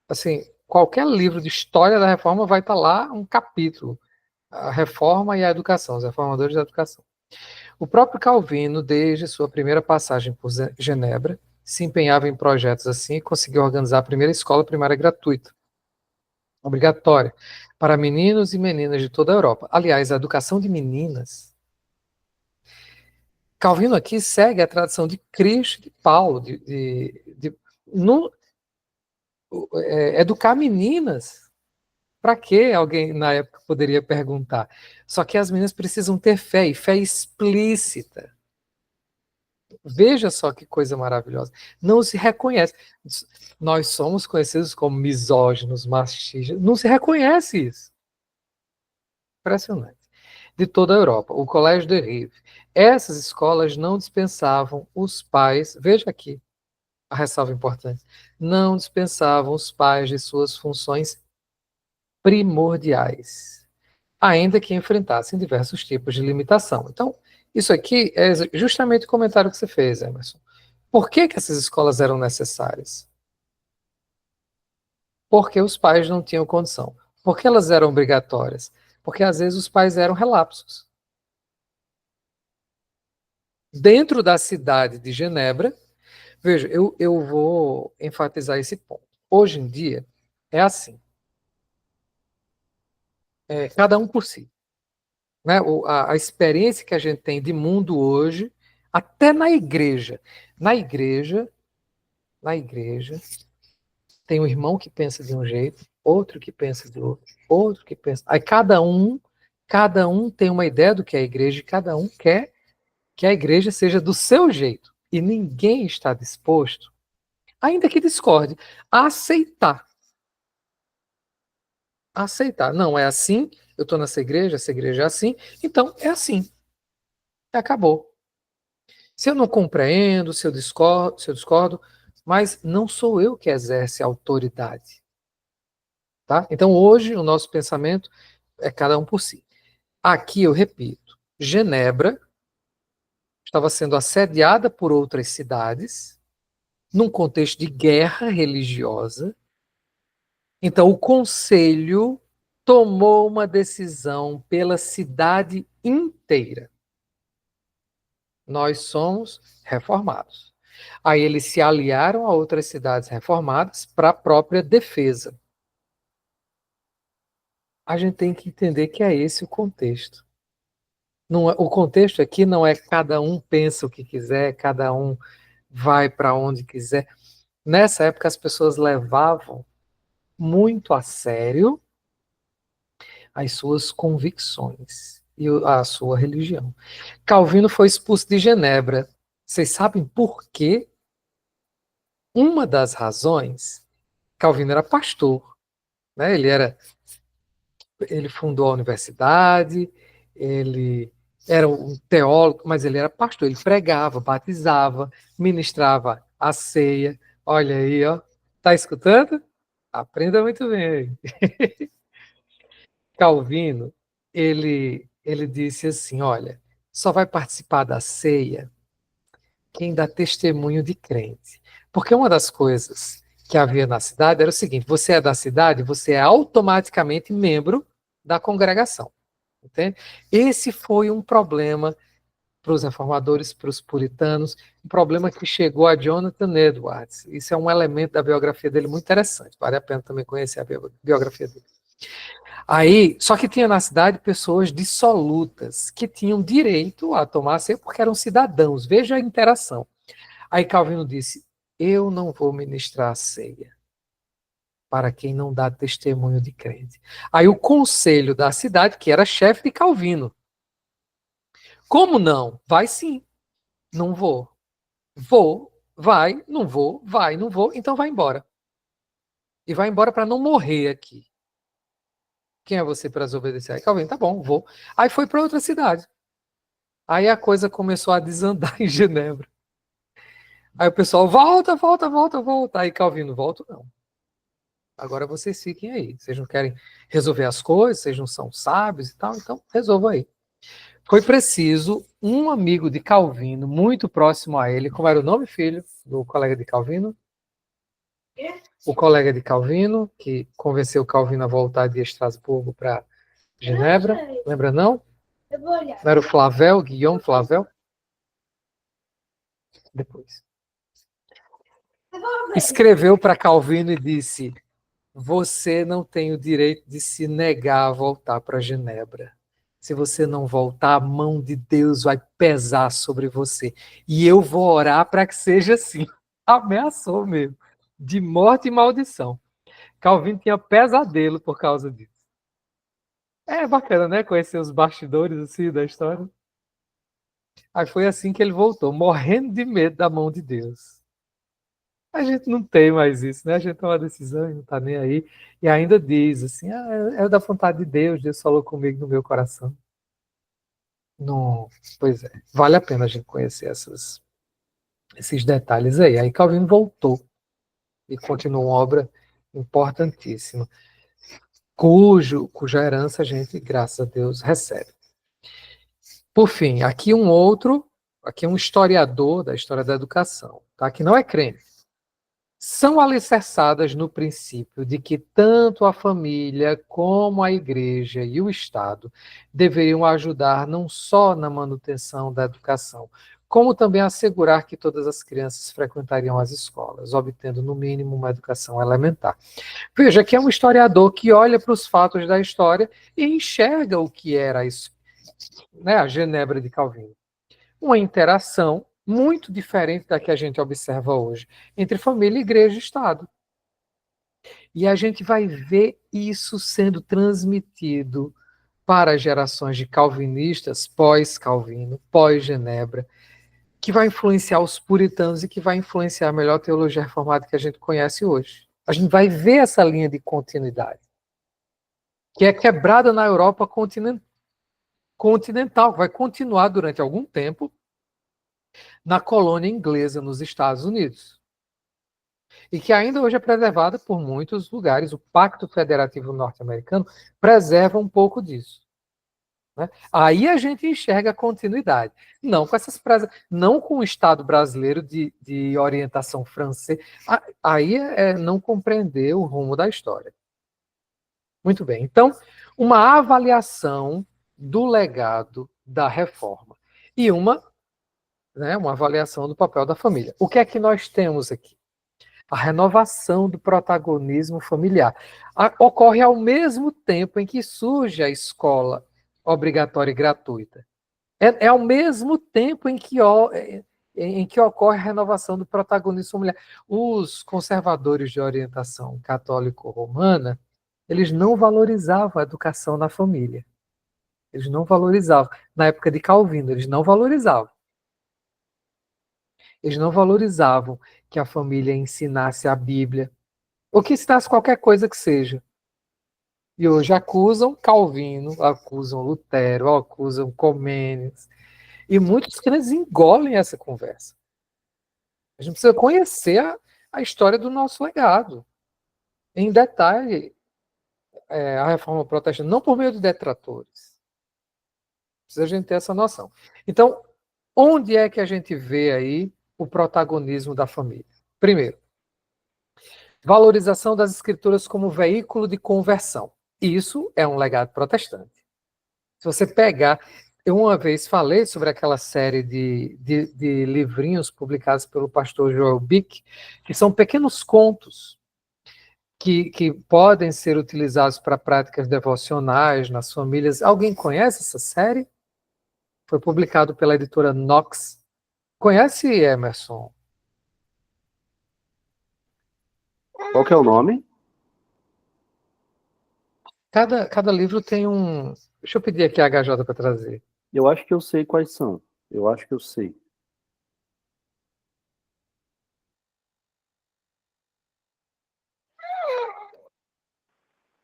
assim, qualquer livro de história da reforma vai estar lá um capítulo. A reforma e a educação, os reformadores da educação. O próprio Calvino, desde sua primeira passagem por Genebra, se empenhava em projetos assim e conseguiu organizar a primeira escola primária gratuita, obrigatória, para meninos e meninas de toda a Europa. Aliás, a educação de meninas. Calvino aqui segue a tradição de Cristo e de Paulo, educar meninas. Para que alguém na época poderia perguntar? Só que as meninas precisam ter fé, e fé explícita. Veja só que coisa maravilhosa. Não se reconhece. Nós somos conhecidos como misóginos, machistas. Não se reconhece isso. Impressionante. De toda a Europa, o Colégio de Rive. Essas escolas não dispensavam os pais, veja aqui a ressalva importante, não dispensavam os pais de suas funções primordiais, ainda que enfrentassem diversos tipos de limitação. Então, isso aqui é justamente o comentário que você fez, Emerson. Por que essas escolas eram necessárias? Porque os pais não tinham condição. Por que elas eram obrigatórias? Porque às vezes os pais eram relapsos. Dentro da cidade de Genebra, veja, eu vou enfatizar esse ponto. Hoje em dia, é assim. Cada um por si. Né? A experiência que a gente tem de mundo hoje, até na igreja. Na igreja, tem um irmão que pensa de um jeito, outro que pensa de outro que pensa. Aí cada um tem uma ideia do que é a igreja e cada um quer que a igreja seja do seu jeito. E ninguém está disposto, ainda que discorde, a aceitar. Aceitar. Não, é assim, eu estou nessa igreja, essa igreja é assim, então é assim. Acabou. Se eu não compreendo, se eu discordo, mas não sou eu que exerce a autoridade. Tá? Então, hoje, o nosso pensamento é cada um por si. Aqui, eu repito, Genebra estava sendo assediada por outras cidades, num contexto de guerra religiosa. Então, o conselho tomou uma decisão pela cidade inteira. Nós somos reformados. Aí eles se aliaram a outras cidades reformadas para a própria defesa. A gente tem que entender que é esse o contexto. O contexto aqui não é cada um pensa o que quiser, cada um vai para onde quiser. Nessa época, as pessoas levavam muito a sério as suas convicções e a sua religião. Calvino foi expulso de Genebra. Vocês sabem por quê? Uma das razões, Calvino era pastor, né? Ele fundou a universidade, ele era um teólogo, mas ele era pastor, ele pregava, batizava, ministrava a ceia. Olha aí, ó. Tá escutando? Aprenda muito bem. Calvino, ele disse assim, olha, só vai participar da ceia quem dá testemunho de crente. Porque uma das coisas que havia na cidade era o seguinte, você é da cidade, você é automaticamente membro da congregação. Entende? Esse foi um problema para os reformadores, para os puritanos, um problema que chegou a Jonathan Edwards. Isso é um elemento da biografia dele muito interessante, vale a pena também conhecer a biografia dele. Aí, só que tinha na cidade pessoas dissolutas, que tinham direito a tomar a ceia porque eram cidadãos. Veja a interação. Aí Calvino disse, eu não vou ministrar a ceia para quem não dá testemunho de crente. Aí o conselho da cidade, que era chefe de Calvino, como não? Vai sim. Não vou. Vou, vai, não vou, vai, não vou, então vai embora. E vai embora para não morrer aqui. Quem é você para desobedecer? Aí Calvino, tá bom, vou. Aí foi para outra cidade. Aí a coisa começou a desandar em Genebra. Aí o pessoal, volta, volta, volta, volta. Aí Calvino, volto não. Agora vocês fiquem aí. Vocês não querem resolver as coisas, vocês não são sábios e tal, então resolvam aí. Foi preciso um amigo de Calvino, muito próximo a ele, como era o nome, filho, do colega de Calvino? O colega de Calvino, que convenceu Calvino a voltar de Estrasburgo para Genebra. Lembra não? Não era o Flavel, Guillaume Flavel? Depois. Escreveu para Calvino e disse, você não tem o direito de se negar a voltar para Genebra. Se você não voltar, a mão de Deus vai pesar sobre você. E eu vou orar para que seja assim. Ameaçou mesmo. De morte e maldição. Calvino tinha pesadelo por causa disso. É bacana, né? Conhecer os bastidores assim, da história. Aí foi assim que ele voltou, morrendo de medo da mão de Deus. A gente não tem mais isso, né? A gente toma uma decisão e não está nem aí. E ainda diz assim, é da vontade de Deus, Deus falou comigo no meu coração. Não, pois é, vale a pena a gente conhecer esses detalhes aí. Aí Calvino voltou e continuou uma obra importantíssima, cuja herança a gente, graças a Deus, recebe. Por fim, aqui um historiador da história da educação, tá? Que não é crente. São alicerçadas no princípio de que tanto a família como a igreja e o Estado deveriam ajudar não só na manutenção da educação, como também assegurar que todas as crianças frequentariam as escolas, obtendo no mínimo uma educação elementar. Veja que é um historiador que olha para os fatos da história e enxerga o que era a Genebra de Calvino. Uma interação muito diferente da que a gente observa hoje, entre família, igreja e Estado. E a gente vai ver isso sendo transmitido para gerações de calvinistas pós-Calvino, pós-Genebra, que vai influenciar os puritanos e que vai influenciar a melhor teologia reformada que a gente conhece hoje. A gente vai ver essa linha de continuidade, que é quebrada na Europa continental, vai continuar durante algum tempo na colônia inglesa nos Estados Unidos. E que ainda hoje é preservada por muitos lugares. O Pacto Federativo Norte-Americano preserva um pouco disso. Né? Aí a gente enxerga a continuidade. Não com o Estado brasileiro de orientação francesa. Aí é não compreender o rumo da história. Muito bem. Então, uma avaliação do legado da reforma e uma avaliação do papel da família. O que é que nós temos aqui? A renovação do protagonismo familiar. Ocorre ao mesmo tempo em que surge a escola obrigatória e gratuita. É ao mesmo tempo em que ocorre a renovação do protagonismo familiar. Os conservadores de orientação católico-romana, eles não valorizavam a educação na família. Eles não valorizavam. Na época de Calvino, eles não valorizavam. Eles não valorizavam que a família ensinasse a Bíblia, ou que ensinasse qualquer coisa que seja. E hoje acusam Calvino, acusam Lutero, acusam Comênios, e muitos crentes engolem essa conversa. A gente precisa conhecer a história do nosso legado, em detalhe, a reforma protestante, não por meio de detratores. Precisa a gente ter essa noção. Então, onde é que a gente vê aí o protagonismo da família? Primeiro, valorização das escrituras como veículo de conversão. Isso é um legado protestante. Se você pegar, eu uma vez falei sobre aquela série de livrinhos publicados pelo pastor Joel Bick, que são pequenos contos que podem ser utilizados para práticas devocionais nas famílias. Alguém conhece essa série? Foi publicado pela editora Knox. Conhece, Emerson? Qual que é o nome? Cada livro tem um... Deixa eu pedir aqui a HJ para trazer. Eu acho que eu sei quais são. Eu acho que eu sei.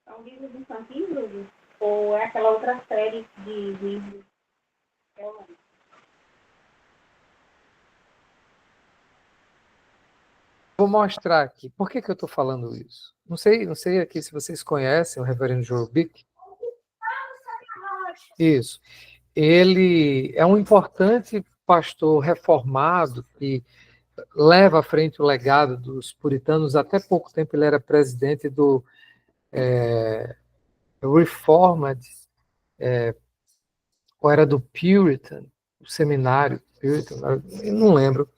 São livros infantis, Júlio? Ou é aquela outra série de livros? Vou mostrar aqui. Por que eu estou falando isso? Não sei aqui se vocês conhecem o reverendo Joel Bick. Isso. Ele é um importante pastor reformado que leva à frente o legado dos puritanos. Até pouco tempo ele era presidente do Reformed, ou era do Puritan, o seminário Puritan, eu não lembro.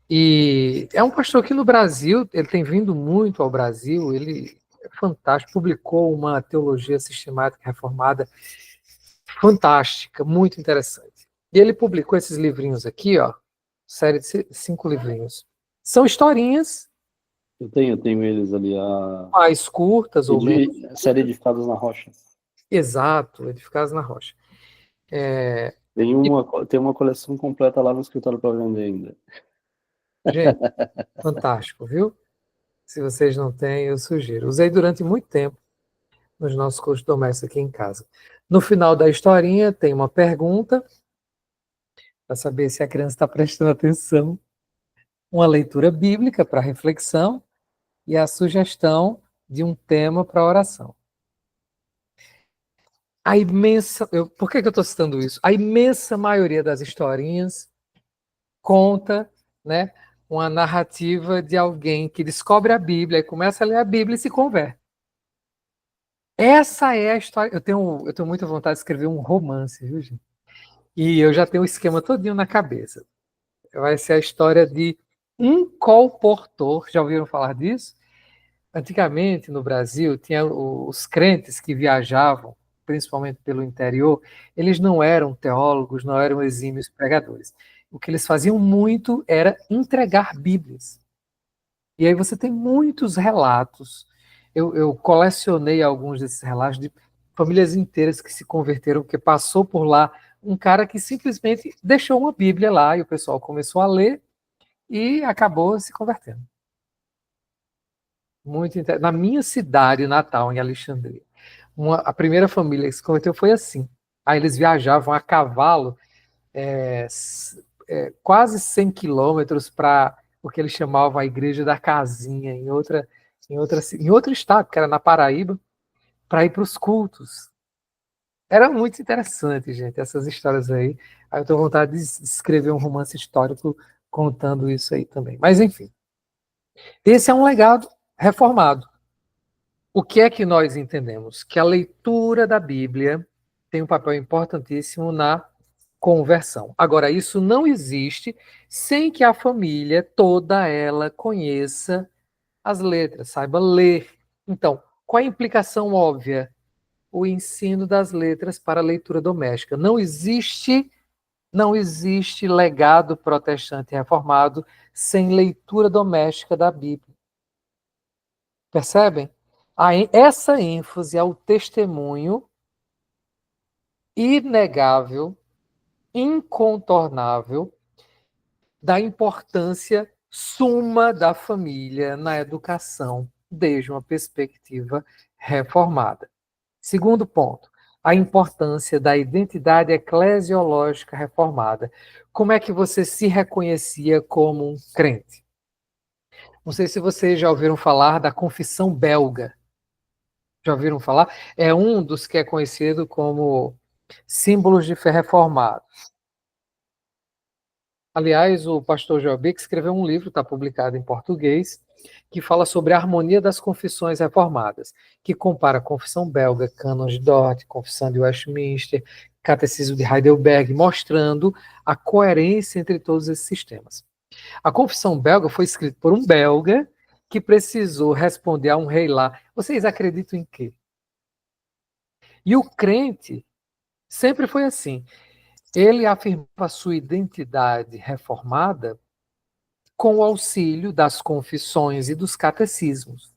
E é um pastor que no Brasil, ele tem vindo muito ao Brasil, ele é fantástico, publicou uma teologia sistemática reformada fantástica, muito interessante. E ele publicou esses livrinhos aqui, ó, série de 5 livrinhos. São historinhas. Eu tenho eles ali. Mais curtas ou menos. Série Edificados na Rocha. Exato, edificadas na rocha. Tem uma coleção completa lá no escritório para vender ainda. Gente, fantástico, viu? Se vocês não têm, eu sugiro. Usei durante muito tempo nos nossos cursos domésticos aqui em casa. No final da historinha tem uma pergunta para saber se a criança está prestando atenção, uma leitura bíblica para reflexão e a sugestão de um tema para oração. Por que eu estou citando isso? A imensa maioria das historinhas conta, né, uma narrativa de alguém que descobre a Bíblia e começa a ler a Bíblia e se converte. Essa é a história. Eu tenho muita vontade de escrever um romance, viu, gente? E eu já tenho o esquema todinho na cabeça. Vai ser a história de um colportor. Já ouviram falar disso? Antigamente, no Brasil, tinha os crentes que viajavam, principalmente pelo interior, eles não eram teólogos, não eram exímios pregadores. O que eles faziam muito era entregar Bíblias. E aí você tem muitos relatos. Eu colecionei alguns desses relatos de famílias inteiras que se converteram, porque passou por lá um cara que simplesmente deixou uma Bíblia lá e o pessoal começou a ler e acabou se convertendo. Muito interessante. Na minha cidade natal, em Alexandria, a primeira família que se converteu foi assim. Aí eles viajavam a cavalo quase 100 quilômetros para o que eles chamavam a Igreja da Casinha, em outro estado, que era na Paraíba, para ir para os cultos. Era muito interessante, gente, essas histórias aí. Aí eu tenho vontade de escrever um romance histórico contando isso aí também. Mas, enfim. Esse é um legado reformado. O que é que nós entendemos? Que a leitura da Bíblia tem um papel importantíssimo na conversão. Agora, isso não existe sem que a família toda ela conheça as letras, saiba ler. Então, qual a implicação óbvia? O ensino das letras para a leitura doméstica. Não existe legado protestante reformado sem leitura doméstica da Bíblia. Percebem? Essa ênfase ao testemunho inegável, incontornável, da importância suma da família na educação, desde uma perspectiva reformada. Segundo ponto, a importância da identidade eclesiológica reformada. Como é que você se reconhecia como um crente? Não sei se vocês já ouviram falar da confissão belga. Já ouviram falar? É um dos que é conhecido como símbolos de fé reformada. Aliás, o pastor Joelbic escreveu um livro, está publicado em português, que fala sobre a harmonia das confissões reformadas, que compara a confissão belga, Cânon de Dort, confissão de Westminster, catecismo de Heidelberg, mostrando a coerência entre todos esses sistemas. A confissão belga foi escrita por um belga que precisou responder a um rei lá. Vocês acreditam em quê? E o crente sempre foi assim. Ele afirmava sua identidade reformada com o auxílio das confissões e dos catecismos.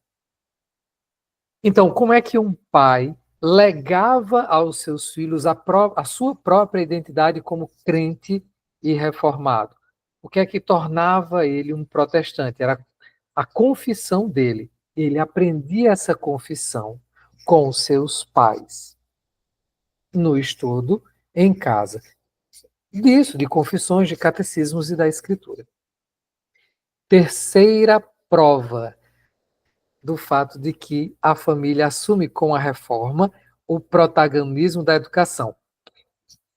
Então, como é que um pai legava aos seus filhos a sua própria identidade como crente e reformado? O que é que tornava ele um protestante? Era a confissão dele. Ele aprendia essa confissão com seus pais, no estudo, em casa. Disso, de confissões, de catecismos e da escritura. Terceira prova do fato de que a família assume com a reforma o protagonismo da educação,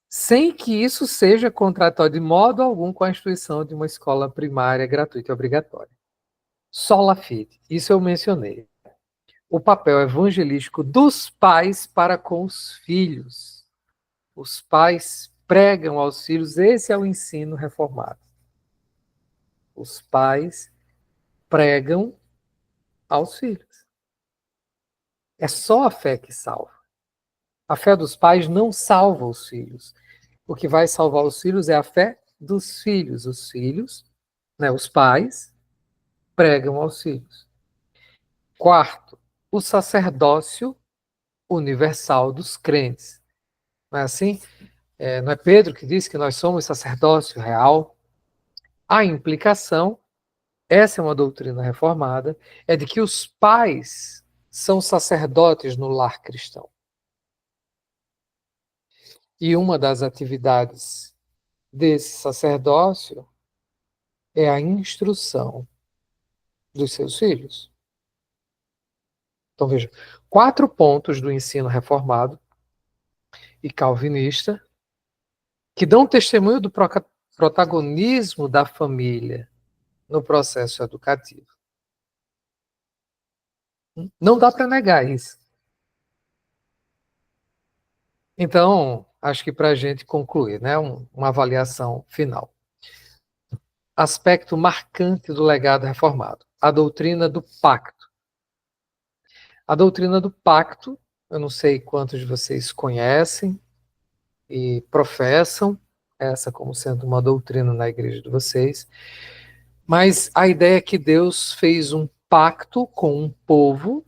sem que isso seja contraditório de modo algum com a instituição de uma escola primária gratuita e obrigatória. Sola fide, isso eu mencionei. O papel evangelístico dos pais para com os filhos. Os pais pregam aos filhos, esse é o ensino reformado. Os pais pregam aos filhos. É só a fé que salva. A fé dos pais não salva os filhos. O que vai salvar os filhos é a fé dos filhos. Os filhos, os pais, pregam aos filhos. Quarto, o sacerdócio universal dos crentes. Não é assim? Não é Pedro que diz que nós somos sacerdócio real? A implicação, essa é uma doutrina reformada, é de que os pais são sacerdotes no lar cristão. E uma das atividades desse sacerdócio é a instrução dos seus filhos. Então, veja, 4 pontos do ensino reformado e calvinista que dão testemunho do protagonismo da família no processo educativo. Não dá para negar isso. Então, acho que para a gente concluir, uma avaliação final. Aspecto marcante do legado reformado, a doutrina do pacto. A doutrina do pacto, eu não sei quantos de vocês conhecem e professam essa como sendo uma doutrina na igreja de vocês, mas a ideia é que Deus fez um pacto com um povo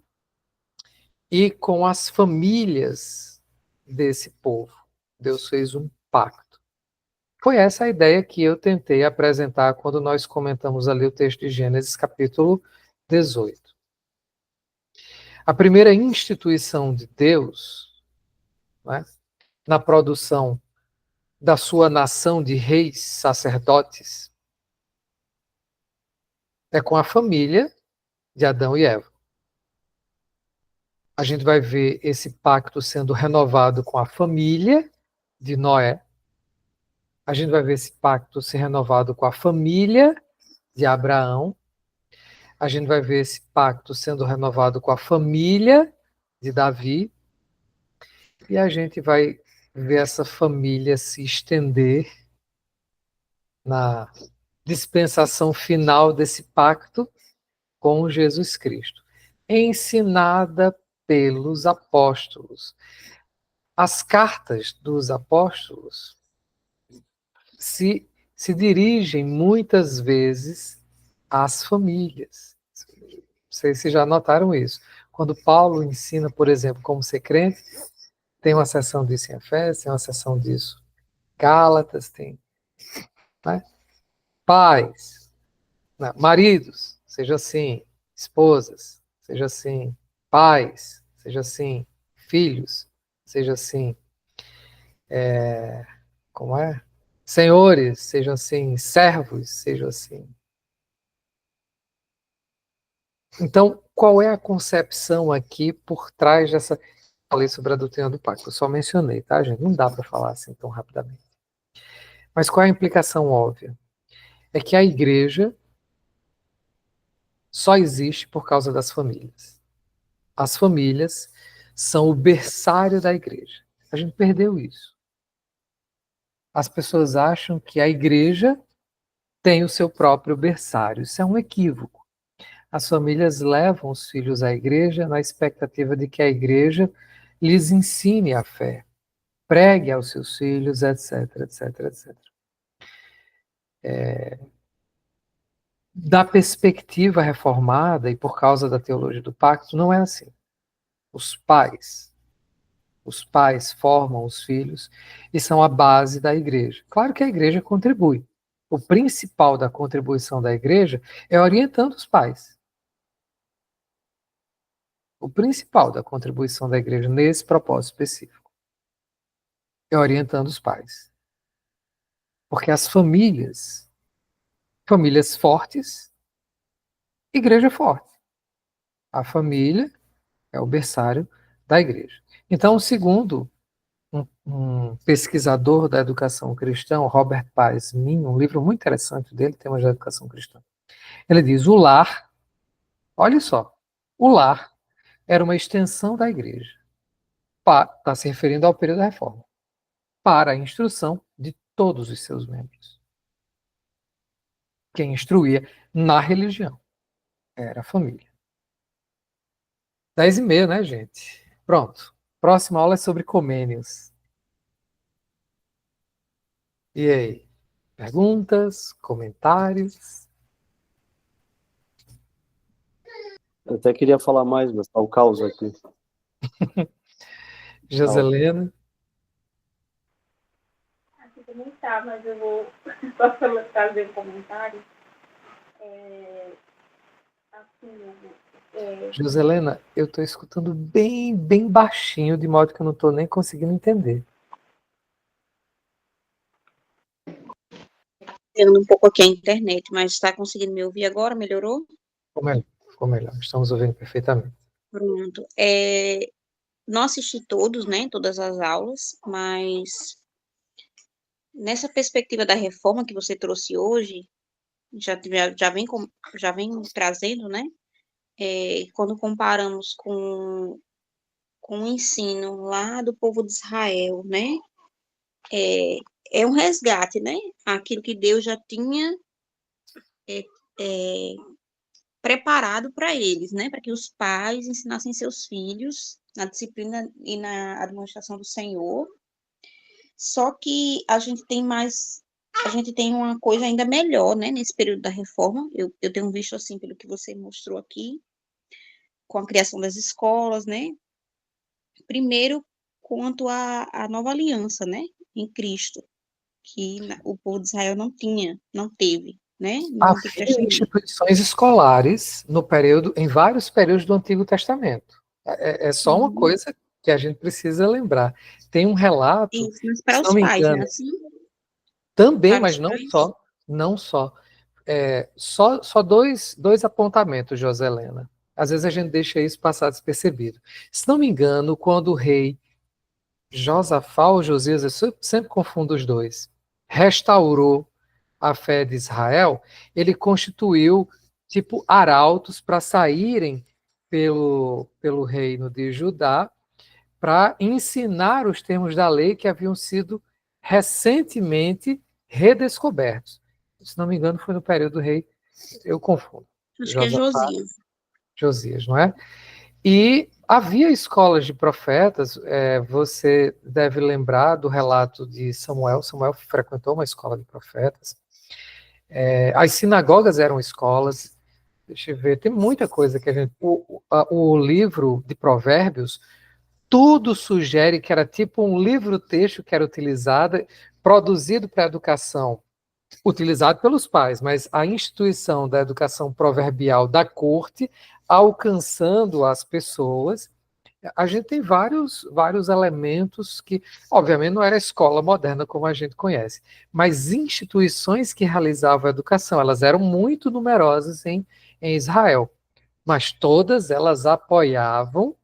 e com as famílias desse povo. Deus fez um pacto. Foi essa a ideia que eu tentei apresentar quando nós comentamos ali o texto de Gênesis, capítulo 18. A primeira instituição de Deus, na produção da sua nação de reis sacerdotes, é com a família de Adão e Eva. A gente vai ver esse pacto sendo renovado com a família de Noé. A gente vai ver esse pacto ser renovado com a família de Abraão. A gente vai ver esse pacto sendo renovado com a família de Davi, e a gente vai ver essa família se estender na dispensação final desse pacto com Jesus Cristo, ensinada pelos apóstolos. As cartas dos apóstolos se dirigem muitas vezes às famílias. Não sei se já notaram isso. Quando Paulo ensina, por exemplo, como ser crente, tem uma seção disso em Efésios, tem uma seção disso em Gálatas, tem, né? Pais, né? Maridos, seja assim, esposas, seja assim, pais, seja assim, filhos, seja assim, como é? Senhores, sejam assim, servos, sejam assim. Então, qual é a concepção aqui por trás dessa... Falei sobre a doutrina do pacto, eu só mencionei, tá, gente? Não dá para falar assim tão rapidamente. Mas qual é a implicação óbvia? É que a igreja só existe por causa das famílias. As famílias são o berçário da igreja. A gente perdeu isso. As pessoas acham que a igreja tem o seu próprio berçário. Isso é um equívoco. As famílias levam os filhos à igreja na expectativa de que a igreja lhes ensine a fé, pregue aos seus filhos, etc, etc, etc. Da perspectiva reformada e por causa da teologia do pacto, não é assim. Os pais formam os filhos e são a base da igreja. Claro que a igreja contribui. O principal da contribuição da igreja é orientando os pais. O principal da contribuição da igreja nesse propósito específico é orientando os pais. Porque as famílias fortes, igreja forte. A família é o berçário da igreja. Então, segundo um pesquisador da educação cristã, Robert Paz Min, um livro muito interessante dele, Temas da Educação Cristã, ele diz: o lar, olha só, o lar era uma extensão da igreja. Está se referindo ao período da reforma, para a instrução de todos os seus membros. Quem instruía na religião era a família. 10h30, né, gente? Pronto. Próxima aula é sobre Comênios. E aí? Perguntas? Comentários? Eu até queria falar mais, mas tá o caos aqui. Joselena? Aqui também tá, mas eu vou só fazer um comentário. Joselena, eu estou escutando bem, bem baixinho, de modo que eu não estou nem conseguindo entender. Pegando um pouco aqui a internet, mas está conseguindo me ouvir agora? Melhorou? Ficou melhor. Estamos ouvindo perfeitamente. Pronto. Não assisti todos, né, todas as aulas, mas nessa perspectiva da reforma que você trouxe hoje, já vem trazendo, né, quando comparamos com o ensino lá do povo de Israel, né, é um resgate, né, aquilo que Deus já tinha preparado para eles, né, para que os pais ensinassem seus filhos na disciplina e na administração do Senhor. Só que a gente tem uma coisa ainda melhor, né, nesse período da reforma. Eu tenho visto, assim, pelo que você mostrou aqui, com a criação das escolas, né, primeiro, quanto à nova aliança, né, em Cristo, que o povo de Israel não teve, né, no Antigo Havia Testamento. instituições escolares em vários períodos do Antigo Testamento. É só uma coisa que a gente precisa lembrar. Tem um relato, Isso, mas para se os não me pais, engano, né, assim, também, para mas os não pais. só, não só. Só dois apontamentos, Joselena. Às vezes a gente deixa isso passar despercebido. Se não me engano, quando o rei Josafá ou Josias, eu sempre confundo os dois, restaurou a fé de Israel, ele constituiu tipo arautos para saírem pelo reino de Judá para ensinar os termos da lei que haviam sido recentemente redescobertos. Se não me engano, foi no período do rei, eu confundo. Acho que é Josias. Josias, não é? E havia escolas de profetas, você deve lembrar do relato de Samuel. Samuel frequentou uma escola de profetas. As sinagogas eram escolas. Deixa eu ver, tem muita coisa que a gente... O livro de Provérbios, tudo sugere que era tipo um livro-texto que era utilizado, produzido para a educação, utilizado pelos pais, mas a instituição da educação proverbial da corte, alcançando as pessoas. A gente tem vários elementos que, obviamente, não era a escola moderna como a gente conhece, mas instituições que realizavam a educação, elas eram muito numerosas em Israel, mas todas elas apoiavam,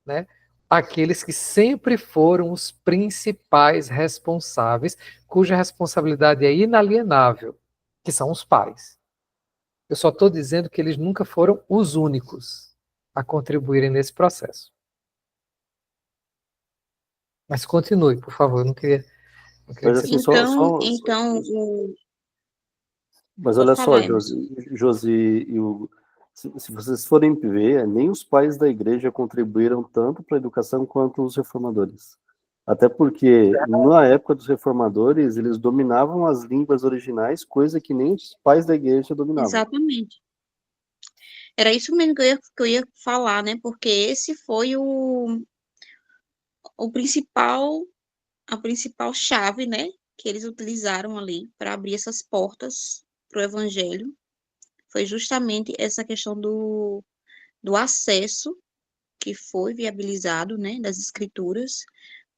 né, aqueles que sempre foram os principais responsáveis, cuja responsabilidade é inalienável, que são os pais. Eu só estou dizendo que eles nunca foram os únicos a contribuírem nesse processo. Mas continue, por favor, eu não queria Mas que assim, você... Mas Pode olha só, falar, Josi e Hugo, se vocês forem ver, nem os pais da igreja contribuíram tanto para a educação quanto os reformadores. Até porque, na época dos reformadores, eles dominavam as línguas originais, coisa que nem os pais da igreja dominavam. Exatamente. Era isso mesmo que eu ia falar, né? Porque esse foi a principal chave, né? Que eles utilizaram ali para abrir essas portas para o evangelho. Foi justamente essa questão do acesso que foi viabilizado, né? Das escrituras.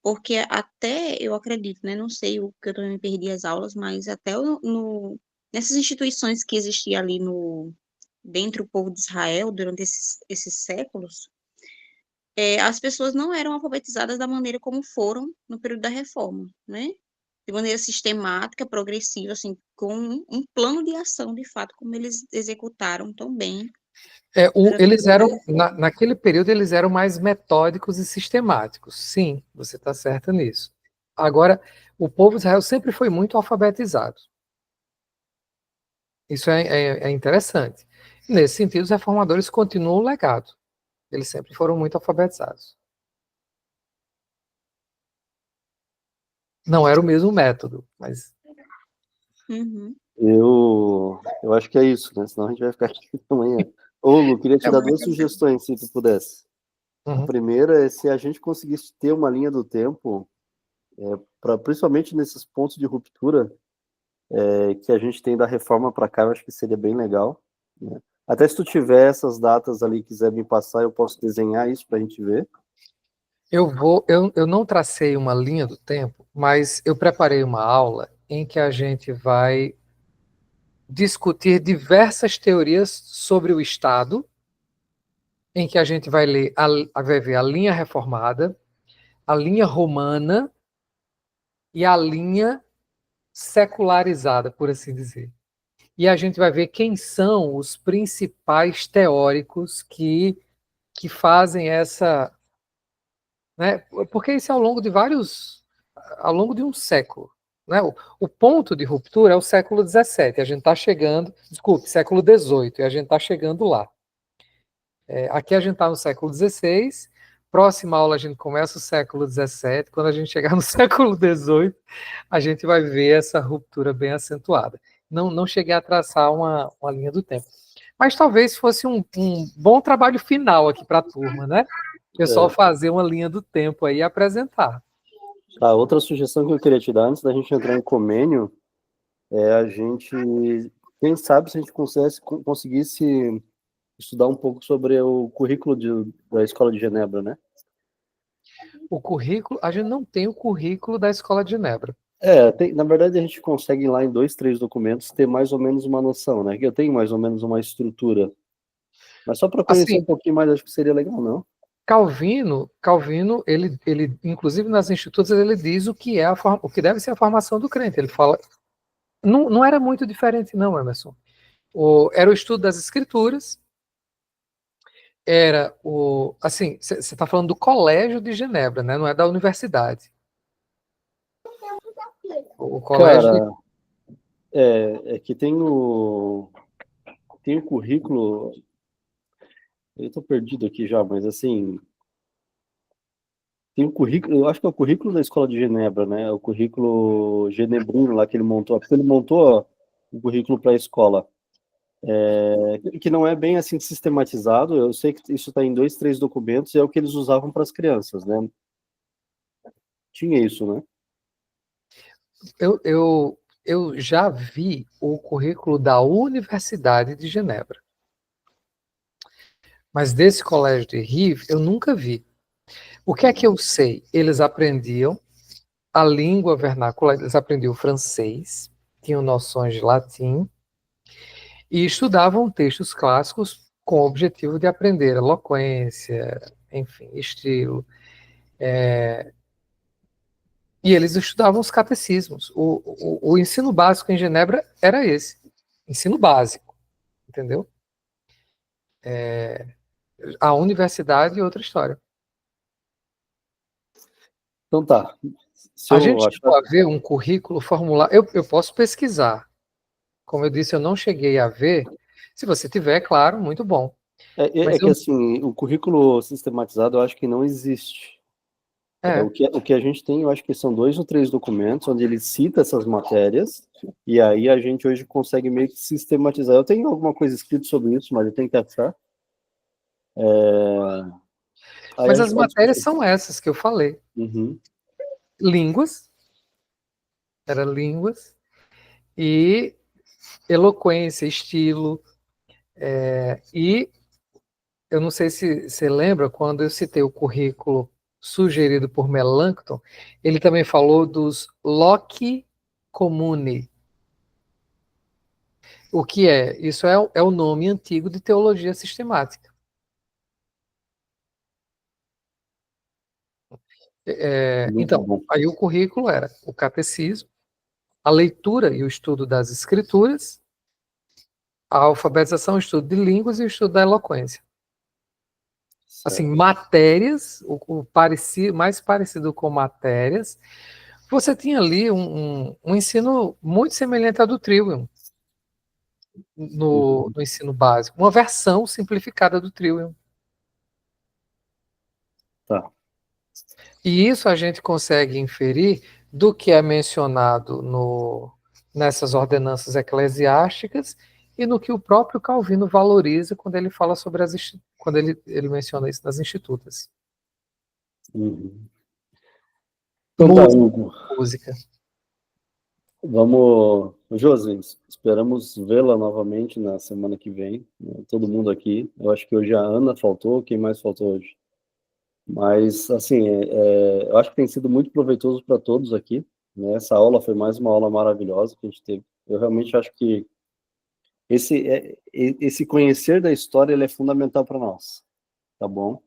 Porque até, eu acredito, né? Não sei o que eu também me perdi as aulas, mas até nessas instituições que existiam ali dentro do povo de Israel durante esses séculos, as pessoas não eram alfabetizadas da maneira como foram no período da reforma, né? De maneira sistemática, progressiva, assim, com um plano de ação, de fato, como eles executaram tão bem. Eles eram, naquele período, eles eram mais metódicos e sistemáticos. Sim, você está certa nisso. Agora, o povo de Israel sempre foi muito alfabetizado. Isso é interessante. Nesse sentido, os reformadores continuam o legado. Eles sempre foram muito alfabetizados. Não era o mesmo método, mas... Uhum. Eu acho que é isso, né? Senão a gente vai ficar aqui amanhã. Ô, Lu, queria te dar duas sugestões, se tu pudesse. Uhum. A primeira é se a gente conseguisse ter uma linha do tempo, principalmente nesses pontos de ruptura que a gente tem da reforma para cá, eu acho que seria bem legal, né? Até se tu tiver essas datas ali, quiser me passar, eu posso desenhar isso para a gente ver. Eu não tracei uma linha do tempo, mas eu preparei uma aula em que a gente vai discutir diversas teorias sobre o Estado, em que a gente vai ler, vai ver a linha reformada, a linha romana e a linha secularizada, por assim dizer. E a gente vai ver quem são os principais teóricos que fazem essa... né? Porque isso é ao longo de um século. Né? O ponto de ruptura é o século XVII, a gente está chegando, século XVIII, e a gente está chegando lá. Aqui a gente está no século XVI, próxima aula a gente começa o século XVII, quando a gente chegar no século XVIII, a gente vai ver essa ruptura bem acentuada. Não cheguei a traçar uma linha do tempo. Mas talvez fosse um bom trabalho final aqui para a turma, né? O pessoal fazer uma linha do tempo aí e apresentar. Outra sugestão que eu queria te dar, antes da gente entrar em comênio, a gente, quem sabe se a gente conseguisse estudar um pouco sobre o currículo da Escola de Genebra, né? O currículo, a gente não tem o currículo da Escola de Genebra. Na verdade a gente consegue lá em 2, 3 documentos ter mais ou menos uma noção, né? Que eu tenho mais ou menos uma estrutura. Mas só para conhecer assim, um pouquinho mais, acho que seria legal, não? Calvino, ele inclusive nas institutas, ele diz o que deve ser a formação do crente. Ele fala, não era muito diferente não, Emerson. Era o estudo das escrituras, era assim, você está falando do Colégio de Genebra, né? Não é da universidade. O colégio Cara, é que tem o currículo, eu tô perdido aqui já, mas assim, tem o currículo, eu acho que é o currículo da Escola de Genebra, né? O currículo genebrino lá que ele montou, porque ele montou o currículo para a escola. Que não é bem assim sistematizado, eu sei que isso está em 2, 3 documentos, e é o que eles usavam para as crianças, né? Tinha isso, né? eu já vi o currículo da Universidade de Genebra, mas desse colégio de Rive eu nunca vi. O que é que eu sei? Eles aprendiam a língua vernácula, eles aprendiam francês, tinham noções de latim e estudavam textos clássicos com o objetivo de aprender eloquência, enfim, estilo. E eles estudavam os catecismos. O ensino básico em Genebra era esse, ensino básico, entendeu? A universidade é outra história. Então tá. Se A eu gente achar. chegou a ver um currículo formular. Eu posso pesquisar. Como eu disse, eu não cheguei a ver. Se você tiver, claro, muito bom. É Mas que assim, o currículo sistematizado eu acho que não existe. O que a gente tem, eu acho que são 2 ou 3 documentos onde ele cita essas matérias, e aí a gente hoje consegue meio que sistematizar. Eu tenho alguma coisa escrita sobre isso, mas eu tenho que achar. Aí a mas gente as pode matérias discutir. são essas que eu falei. Uhum, Línguas, era línguas, e eloquência, estilo, e eu não sei se você lembra, quando eu citei o currículo sugerido por Melanchthon, ele também falou dos loci comuni. O que é? Isso é o nome antigo de teologia sistemática. muito Então, bom. aí o currículo era o catecismo, a leitura e o estudo das escrituras, a alfabetização, o estudo de línguas e o estudo da eloquência. Assim, Certo. matérias, mais parecido com matérias, você tinha ali um ensino muito semelhante ao do Trivium Uhum, no ensino básico, uma versão simplificada do Trivium. tá. E isso a gente consegue inferir do que é mencionado nessas ordenanças eclesiásticas e no que o próprio Calvino valoriza quando ele fala sobre quando ele menciona isso nas institutas. Uhum. Então tá, Hugo. Música. Vamos, Josi, esperamos vê-la novamente na semana que vem, né, todo mundo aqui. Eu acho que hoje a Ana faltou, quem mais faltou hoje? Mas, assim, eu acho que tem sido muito proveitoso para todos aqui, né? Essa aula foi mais uma aula maravilhosa que a gente teve. Eu realmente acho que esse conhecer da história ele é fundamental para nós, tá bom?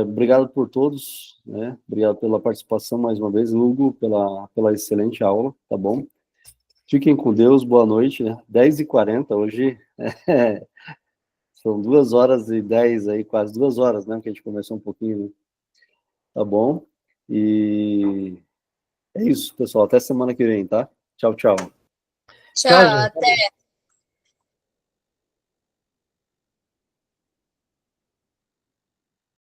Obrigado por todos, né? Obrigado pela participação mais uma vez, Hugo, pela excelente aula, tá bom? Fiquem com Deus, boa noite, né? 10h40, hoje são 2h10 aí, quase 2 horas, né? Que a gente começou um pouquinho, né? Tá bom? E é isso, pessoal. Até semana que vem, tá? Tchau, tchau. Tchau, Tchau, gente. até.